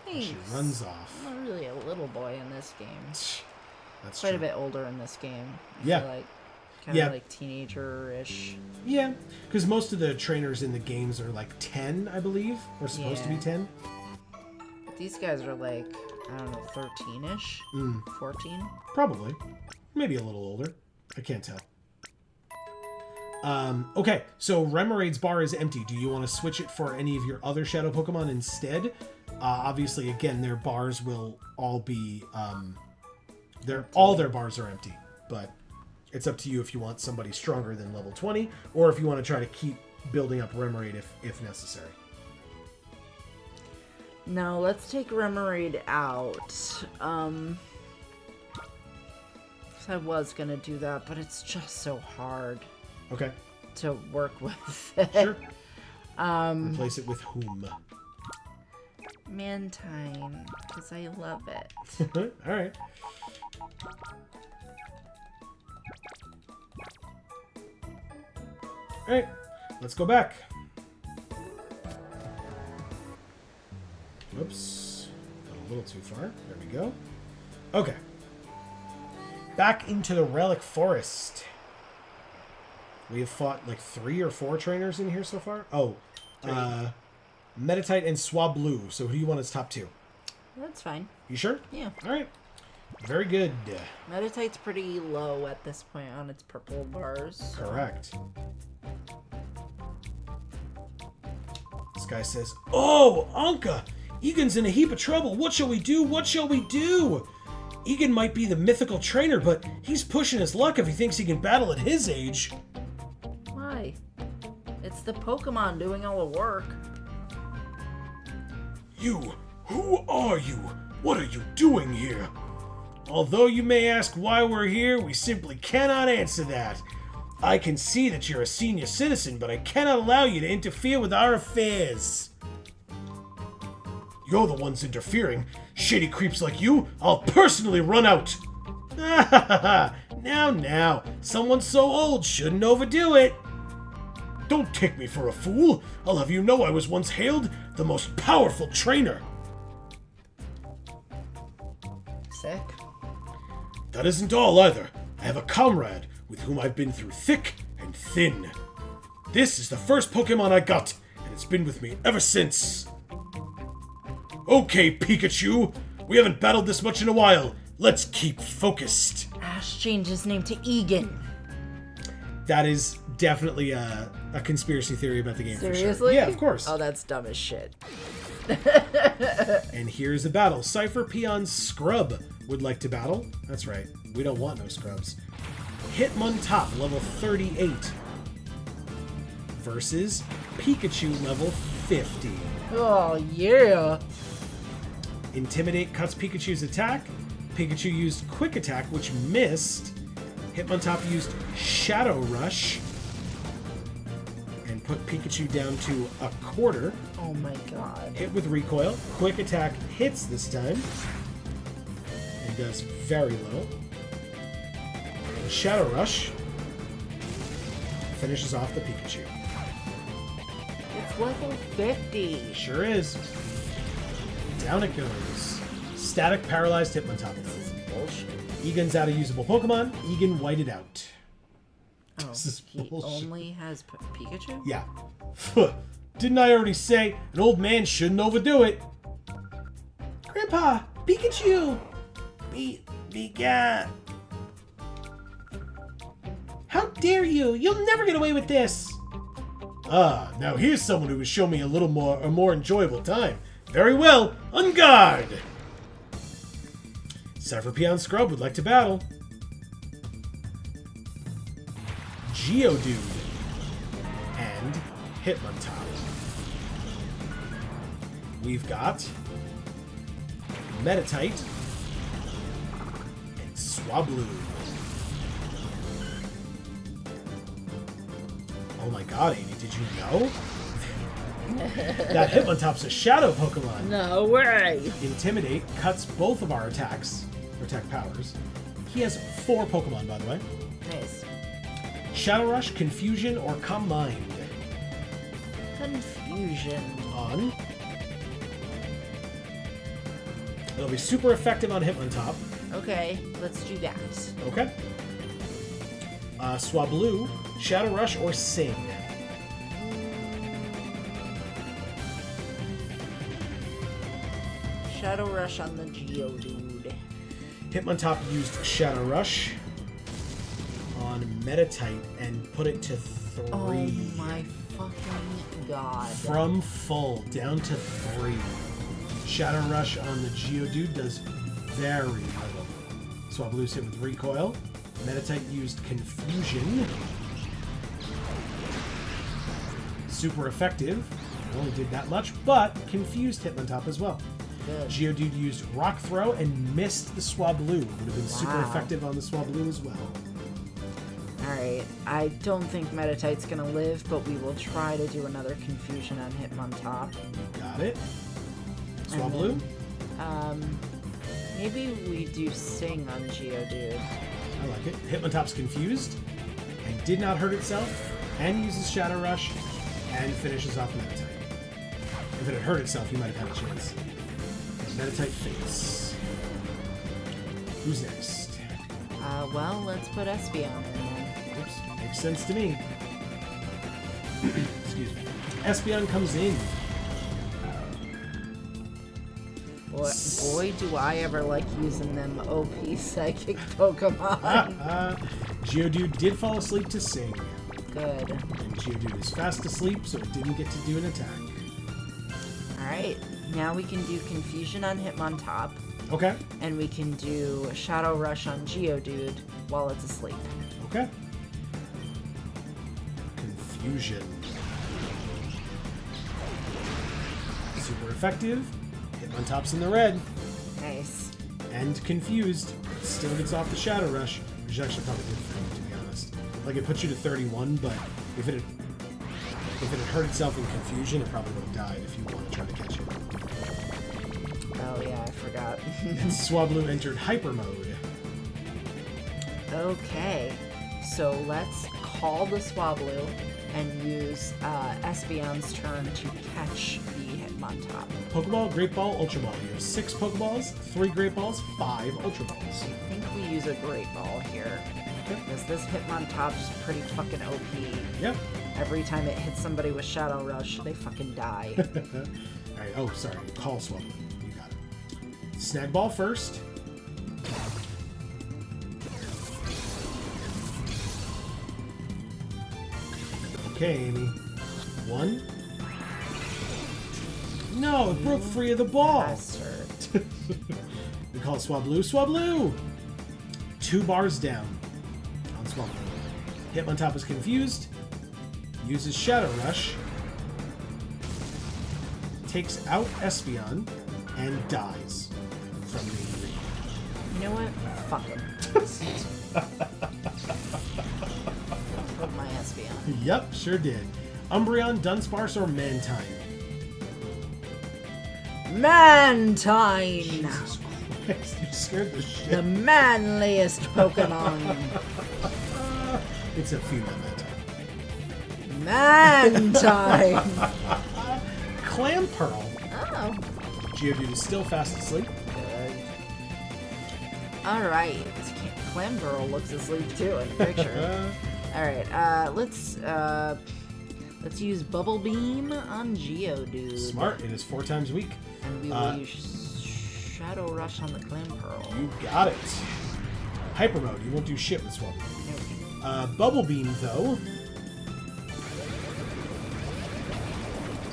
Thanks. She runs off. I'm not really a little boy in this game. That's Quite true. a bit older in this game. I Yeah. feel like kind Yeah. of like teenager-ish. Yeah, because most of the trainers in the games are like 10, I believe, or supposed to be Yeah. 10. But these guys are like, I don't know, 13-ish? 14? Probably. Maybe a little older. I can't tell. Okay, so Remoraid's bar is empty. Do you want to switch it for any of your other Shadow Pokemon instead? Obviously, again, their bars will all be... all their bars are empty, but it's up to you if you want somebody stronger than level 20, or if you want to try to keep building up Remoraid if necessary. No, let's take Remoraid out. 'Cause I was gonna do that, but it's just so hard Okay, to work with. It. sure. Replace it with whom? Mantine, because I love it. All right. All right, let's go back. Whoops, got a little too far. There we go. Okay. Back into the Relic Forest. We have fought like 3 or 4 trainers in here so far. Oh, Meditite and Swablu. So who do you want as top 2? That's fine. You sure? Yeah. All right. Very good. Meditite's pretty low at this point on its purple bars. So. Correct. This guy says, "Oh, Anka! Eagun's in a heap of trouble. What shall we do? What shall we do?" Eagun might be the mythical trainer, but he's pushing his luck if he thinks he can battle at his age. Why? It's the Pokemon doing all the work. You, who are you? What are you doing here? Although you may ask why we're here, we simply cannot answer that. I can see that you're a senior citizen, but I cannot allow you to interfere with our affairs. You're the ones interfering. Shady creeps like you, I'll personally run out. Now, someone so old shouldn't overdo it. Don't take me for a fool. I'll have you know I was once hailed the most powerful trainer. Sick. That isn't all either. I have a comrade with whom I've been through thick and thin. This is the first Pokemon I got, and it's been with me ever since. Okay, Pikachu. We haven't battled this much in a while. Let's keep focused. Ash changed his name to Eagun. That is definitely a conspiracy theory about the game. Seriously? For sure. Yeah, of course. Oh, that's dumb as shit. And here's the battle. Cipher Peon Scrub would like to battle. That's right. We don't want no scrubs. Hitmontop, level 38. Versus Pikachu, level 50. Oh, yeah. Intimidate cuts Pikachu's attack. Pikachu used Quick Attack, which missed. Hitmontop used Shadow Rush. And put Pikachu down to a quarter. Oh my god. Hit with Recoil. Quick Attack hits this time. And does very little. Shadow Rush finishes off the Pikachu. It's level 50. Sure is. Down it goes. Static paralyzed Hitmontop. This is bullshit. Egan's out of usable Pokemon. Egan whited out. Oh, This is he bullshit. only has Pikachu? Yeah. Didn't I already say an old man shouldn't overdo it? Grandpa, Pikachu! Pika! How dare you? You'll never get away with this! Now here's someone who will show me a more enjoyable time. Very well, on guard! Cipher Peon Scrub would like to battle. Geodude and Hitmontop. We've got Meditite and Swablu. Oh my god, Amy, did you know? That Hitmontop's a Shadow Pokemon. No way. Intimidate cuts both of our attacks, or attack powers. He has 4 Pokemon, by the way. Nice. Shadow Rush, Confusion, or Calm Mind. Confusion. On. It'll be super effective on Hitmontop. Okay, let's do that. Okay. Swablu, Shadow Rush, or Sing. Shadow Rush on the Geodude. Hitmontop used Shadow Rush on Meditite and put it to 3. Oh my fucking god. From full down to 3. Shadow Rush on the Geodude does very little. Swablu's hit with Recoil. Meditite used Confusion. Super effective. Only did that much, but confused Hitmontop as well. Good. Geodude used Rock Throw and missed the Swablu. Would have been super Wow. effective on the Swablu as well. Alright, I don't think Meditite's gonna live, but we will try to do another Confusion on Hitmontop. Got it. And Swablu. then, maybe we do Sing on Geodude. I like it. Hitmontop's confused and did not hurt itself and uses Shadow Rush and finishes off Meditite. If it had hurt itself, he might have had a chance. Meditite fates. Who's next? Well, let's put Espeon in then. Oops, makes sense to me. Excuse me. Espeon comes in. Boy, do I ever like using them OP psychic Pokemon. Geodude did fall asleep to Sing. Good. And Geodude is fast asleep, so it didn't get to do an attack. Alright, now we can do Confusion on Hitmontop. Okay. And we can do a Shadow Rush on Geodude while it's asleep. Okay. Confusion. Super effective. Hitmontop's in the red. Nice. And confused. Still gets off the Shadow Rush, which is actually probably good for you, to be honest. Like, it puts you to 31, but if it had hurt itself in confusion, it probably would have died if you want to try to catch it. Oh yeah, I forgot. And Swablu entered Hyper Mode. Okay, so let's call the Swablu and use Espeon's turn to catch the Hitmontop. Pokeball, Great Ball, Ultra Ball. You have 6 Pokeballs, 3 Great Balls, 5 Ultra Balls. I think we use a Great Ball here. Okay. Because this Hitmontop is pretty fucking OP. Yep. Every time it hits somebody with Shadow Rush, they fucking die. Alright, oh, sorry. Call Swablu. You got it. Snag Ball first. Okay, Amy. 1. No, it broke free of the ball. Bastard. We call it Swablu. Swablu! 2 bars down on Swablu. Hitmontop is confused. Uses Shadow Rush. Takes out Espeon. And dies from the injury. You know what? Fuck him. Put my Espeon. Yep, sure did. Umbreon, Dunsparce, or Mantine? Mantine! Jesus Christ, you scared the shit. The manliest Pokemon. It's a female Mantine. Mantine! Clam Pearl. Oh. Geodude is still fast asleep. Alright. Clamburl looks asleep too in the picture. Alright, let's use Bubble Beam on Geodude. Smart. It is 4 times weak. And we will use Shadow Rush on the Clamburl. You got it. Hyper Mode. You won't do shit with Swablu. Nope. Bubble Beam, though.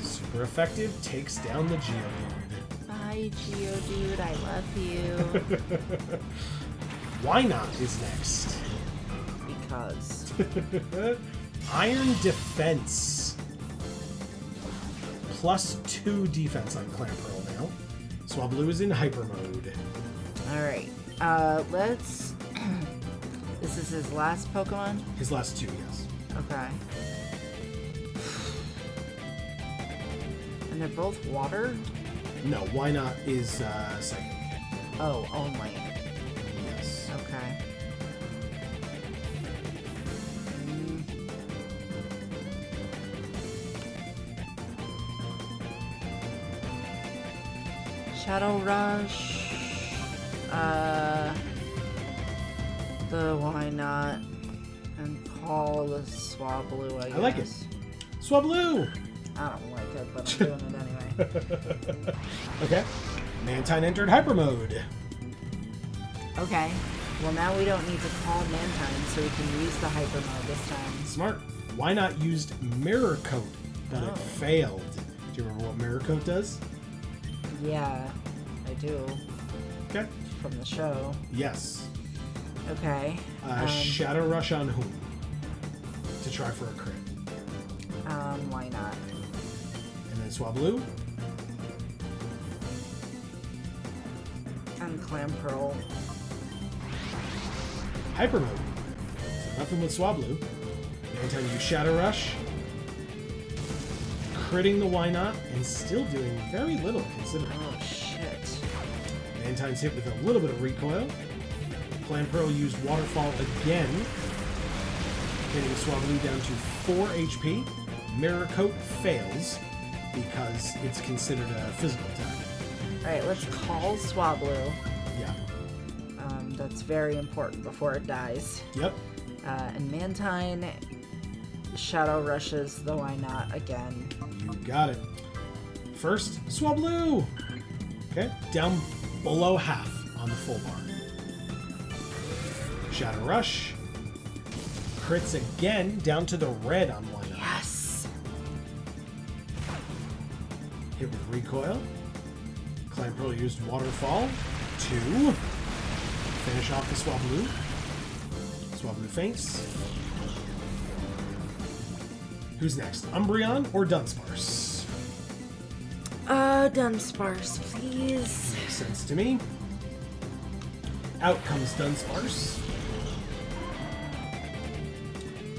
Super effective. Takes down the Geodude. Bye, Geodude. I love you. Why not is next. Because. Iron Defense. +2 defense on Clamperl now. Swablu is in Hyper Mode. Alright. Let's... This is his last Pokemon? His last 2, yes. Okay. And they're both water? No, why not is psychic. Oh, only. Yes. Okay. Shadow Rush. The why not? And call the Swablu, I guess. I like it. Swablu! I don't like it, but I'm doing it anyway. Okay. Mantine entered Hyper Mode. Okay. Well, now we don't need to call Mantine, so we can use the Hyper Mode this time. Smart. Why not used Mirror Coat, but it failed. Do you remember what Mirror Coat does? Yeah, I do. Okay. From the show. Yes. Okay. Shadow Rush on whom? To try for a crit. Why not? And then Swablu. And Clamperl. Hyper Mode. So nothing with Swablu. Anytime you Shadow Rush. Critting the Why Not, and still doing very little considering. Oh, shit. Mantine's hit with a little bit of recoil. Clamperl used Waterfall again, hitting Swablu down to 4 HP. Mirror Coat fails because it's considered a physical attack. Alright, let's call Swablu. Yeah. That's very important before it dies. Yep. And Mantine Shadow Rushes the Why Not again. You got it. First, Swablu! Okay, down below half on the full bar. Shadow Rush. Crits again, down to the red on Why Not. Yes! Hit with recoil. Clamperl used Waterfall. 2. Finish off the Swablu. Swablu faints. Who's next? Umbreon or Dunsparce? Dunsparce, please. Makes sense to me. Out comes Dunsparce.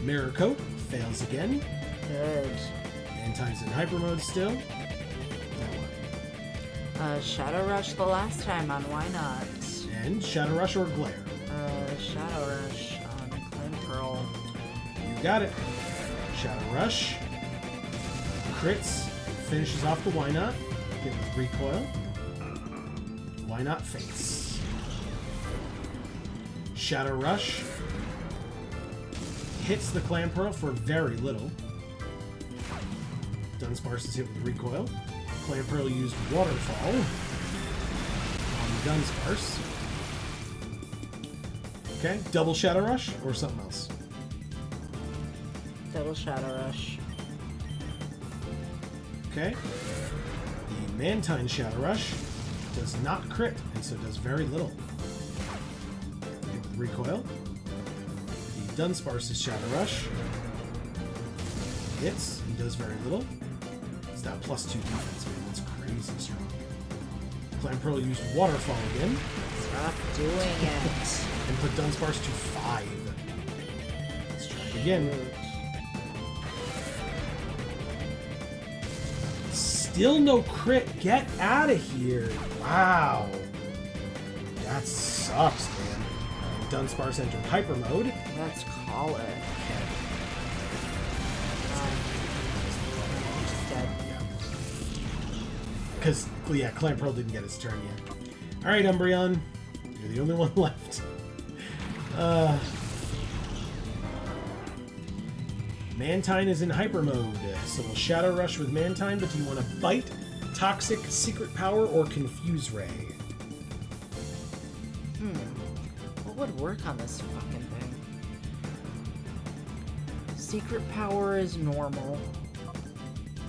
Mirror Coat fails again. Good. Mantine's in hyper mode still. Now what? Shadow Rush the last time on Why Not? And Shadow Rush or Glare? Shadow Rush on Clamperl. You got it. Shadow Rush. Crits. Finishes off the Why Not. Hit with Recoil. Why Not faints. Shadow Rush. Hits the Clamperl for very little. Dunsparce is hit with Recoil. Clamperl used Waterfall on Dunsparce. Okay, double Shadow Rush or something else? Double Shadow Rush. Okay. The Mantine Shadow Rush does not crit, and so does very little. Hit with Recoil. The Dunsparce's Shadow Rush hits and does very little. It's that +2 defense, man. That's crazy strong. Clamperl used Waterfall again. Stop doing it. And put Dunsparce to 5. Let's try it again. Still no crit. Get out of here. Wow. That sucks, man. And Dunsparce entered hyper mode. Let's call it. Just dead. Because, yeah, Clamperl didn't get his turn yet. Alright, Umbreon. You're the only one left. Mantine is in hyper mode, so we'll Shadow Rush with Mantine, but do you want to Bite, Toxic, Secret Power, or Confuse Ray? What would work on this fucking thing? Secret Power is normal.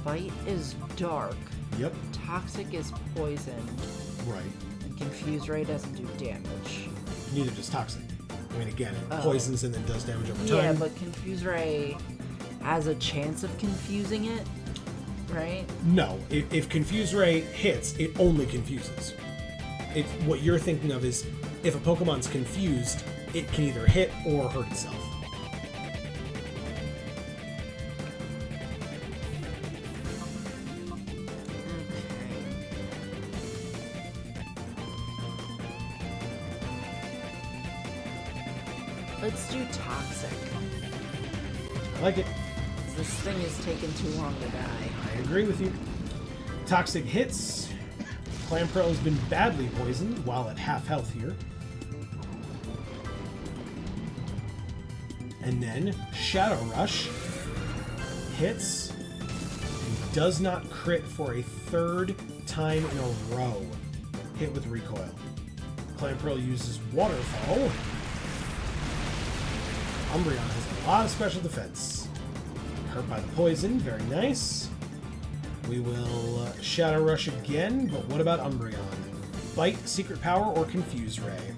Bite is dark. Yep. Toxic is poison. Right. And Confuse Ray doesn't do damage. Neither does Toxic. I mean, again, it poisons and then does damage over time. Yeah, but Confuse Ray has a chance of confusing it, right? No. If Confuse Ray hits, it only confuses. What you're thinking of is, if a Pokemon's confused, it can either hit or hurt itself. Let's do Toxic. I like it. This thing is taking too long to die. I agree with you. Toxic hits. Clamperl has been badly poisoned while at half health here. And then Shadow Rush hits and does not crit for a 3rd time in a row. Hit with Recoil. Clamperl uses Waterfall. Umbreon has a lot of special defense. Hurt by the poison, very nice. We will Shadow Rush again, but what about Umbreon? Bite, Secret Power, or Confuse Ray?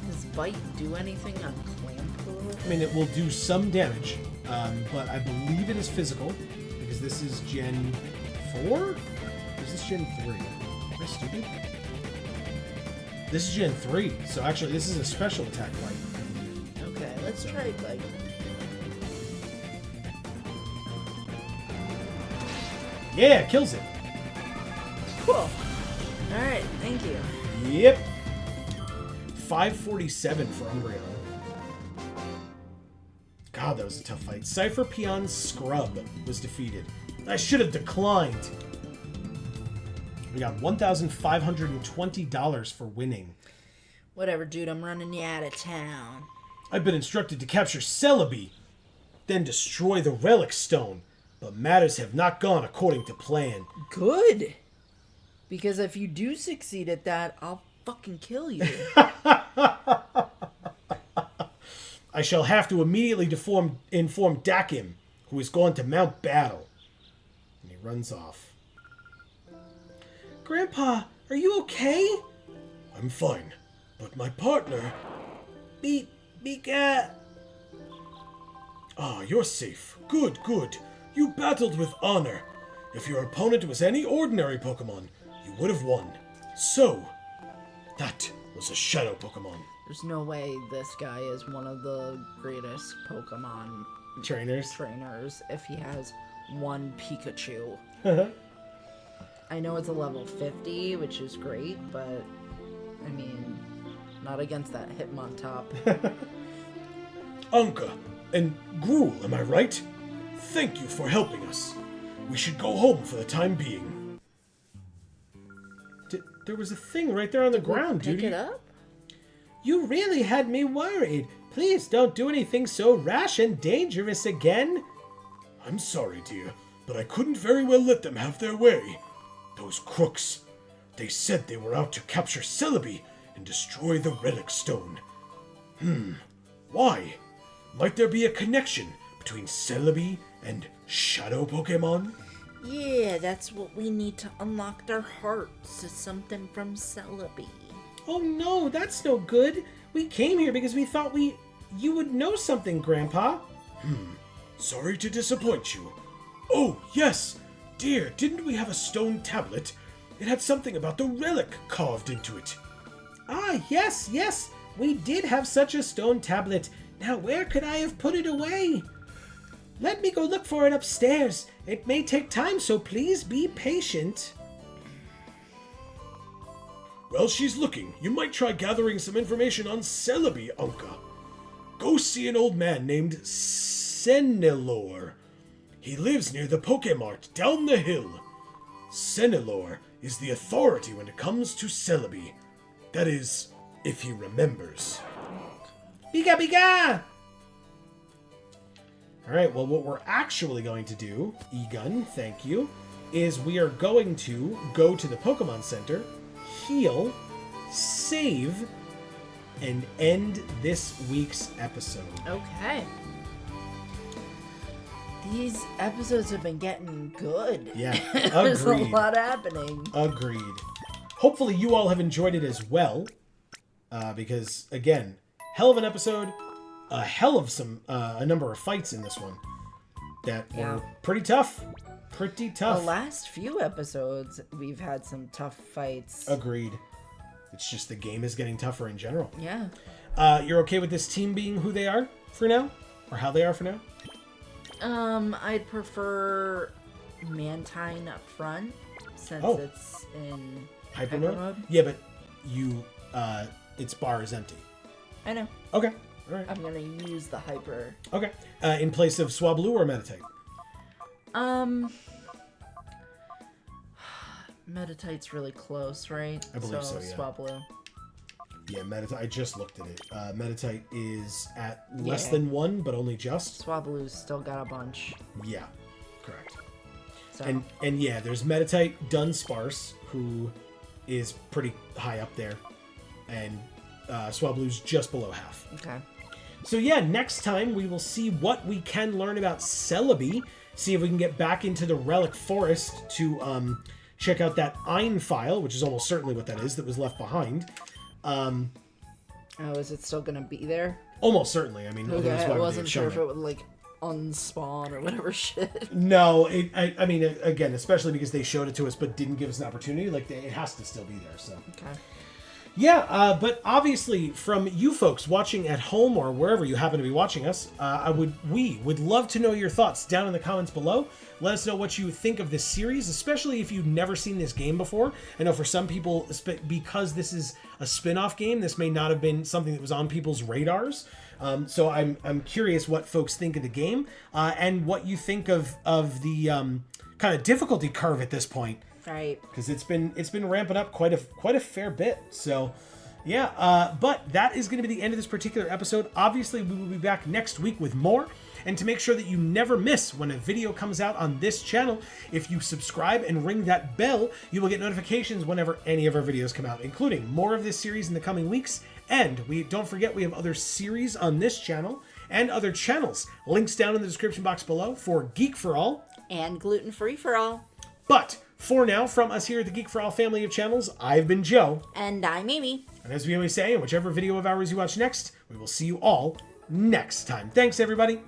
Does Bite do anything on Clamperl? I mean, it will do some damage, but I believe it is physical, because this is Gen 4? Or is this Gen 3? Am I stupid? This is Gen 3, so actually this is a special attack Bite. Okay, let's try Bite. Yeah, kills it. Cool. Alright, thank you. Yep. 547 for Umbreon. God, that was a tough fight. Cipher Peon Scrub was defeated. I should have declined. We got $1,520 for winning. Whatever, dude, I'm running you out of town. I've been instructed to capture Celebi, then destroy the Relic Stone, but matters have not gone according to plan. Good. Because if you do succeed at that, I'll fucking kill you. I shall have to immediately inform Dakim, who is going to mount battle. And he runs off. Grandpa, are you okay? I'm fine, but my partner... Pika... Ah, you're safe. Good, good. You battled with honor. If your opponent was any ordinary Pokemon, you would have won. So, that was a Shadow Pokemon. There's no way this guy is one of the greatest Pokemon Trainers if he has one Pikachu. I know it's a level 50, which is great, but I mean, not against that Hitmontop. Anka and Gruel, am I right? Thank you for helping us. We should go home for the time being. There was a thing right there on the ground, Pick Judy. it up? You really had me worried. Please don't do anything so rash and dangerous again. I'm sorry, dear, but I couldn't very well let them have their way. Those crooks. They said they were out to capture Celebi and destroy the Relic Stone. Why? Might there be a connection between Celebi and Shadow Pokemon? Yeah, that's what we need to unlock their hearts, is something from Celebi. Oh no, that's no good. We came here because we thought you would know something, Grandpa. Sorry to disappoint you. Oh, yes! Dear, didn't we have a stone tablet? It had something about the relic carved into it. Ah, yes. We did have such a stone tablet. Now where could I have put it away? Let me go look for it upstairs. It may take time, so please be patient. While she's looking, you might try gathering some information on Celebi, Anka. Go see an old man named Senelor. He lives near the Pokemart down the hill. Senelor is the authority when it comes to Celebi. That is, if he remembers. Pika! Alright, well, what we're actually going to do, Eagun, thank you, is we are going to go to the Pokemon Center, heal, save, and end this week's episode. Okay. These episodes have been getting good. Yeah, There's a agreed. lot happening. Agreed. Hopefully you all have enjoyed it as well, because, again, hell of an episode, a hell of a number of fights in this one that were pretty tough. The last few episodes, we've had some tough fights. Agreed. It's just the game is getting tougher in general. Yeah. You're okay with this team being who they are for now? Or how they are for now? I'd prefer Mantine up front, since it's in Hyper mode? Yeah, but its bar is empty. I know. Okay. All right. I'm gonna use the Hyper. Okay. In place of Swablu or Meditite? Meditite's really close, right? I believe so, yeah. Swablu. Yeah, Meditite. I just looked at it. Meditite is at less than 1, but only just. Swablu's still got a bunch. Yeah, correct. So. And yeah, there's Meditite Dunsparce, who is pretty high up there, and Swablu's just below half. Okay. So yeah, next time we will see what we can learn about Celebi, see if we can get back into the Relic Forest to check out that Ein file, which is almost certainly what that is, that was left behind. Is it still gonna be there? Almost certainly. I mean, Okay, otherwise why I would they wasn't have sure shown if it would like unspawn or whatever shit. No, I mean, again, especially because they showed it to us but didn't give us an opportunity, like, it has to still be there, so. Okay. Yeah, but obviously from you folks watching at home or wherever you happen to be watching us, we would love to know your thoughts down in the comments below. Let us know what you think of this series, especially if you've never seen this game before. I know for some people, because this is a spin-off game, this may not have been something that was on people's radars. So I'm curious what folks think of the game, and what you think of the kind of difficulty curve at this point. Right. Because it's been ramping up quite a fair bit. So, yeah. But that is going to be the end of this particular episode. Obviously, we will be back next week with more. And to make sure that you never miss when a video comes out on this channel, if you subscribe and ring that bell, you will get notifications whenever any of our videos come out, including more of this series in the coming weeks. And don't forget, we have other series on this channel and other channels. Links down in the description box below for Geek for All and Gluten Free for All. But For now, from us here at the Geek for All family of channels, I've been Joe. And I'm Amy. And as we always say, in whichever video of ours you watch next, we will see you all next time. Thanks, everybody.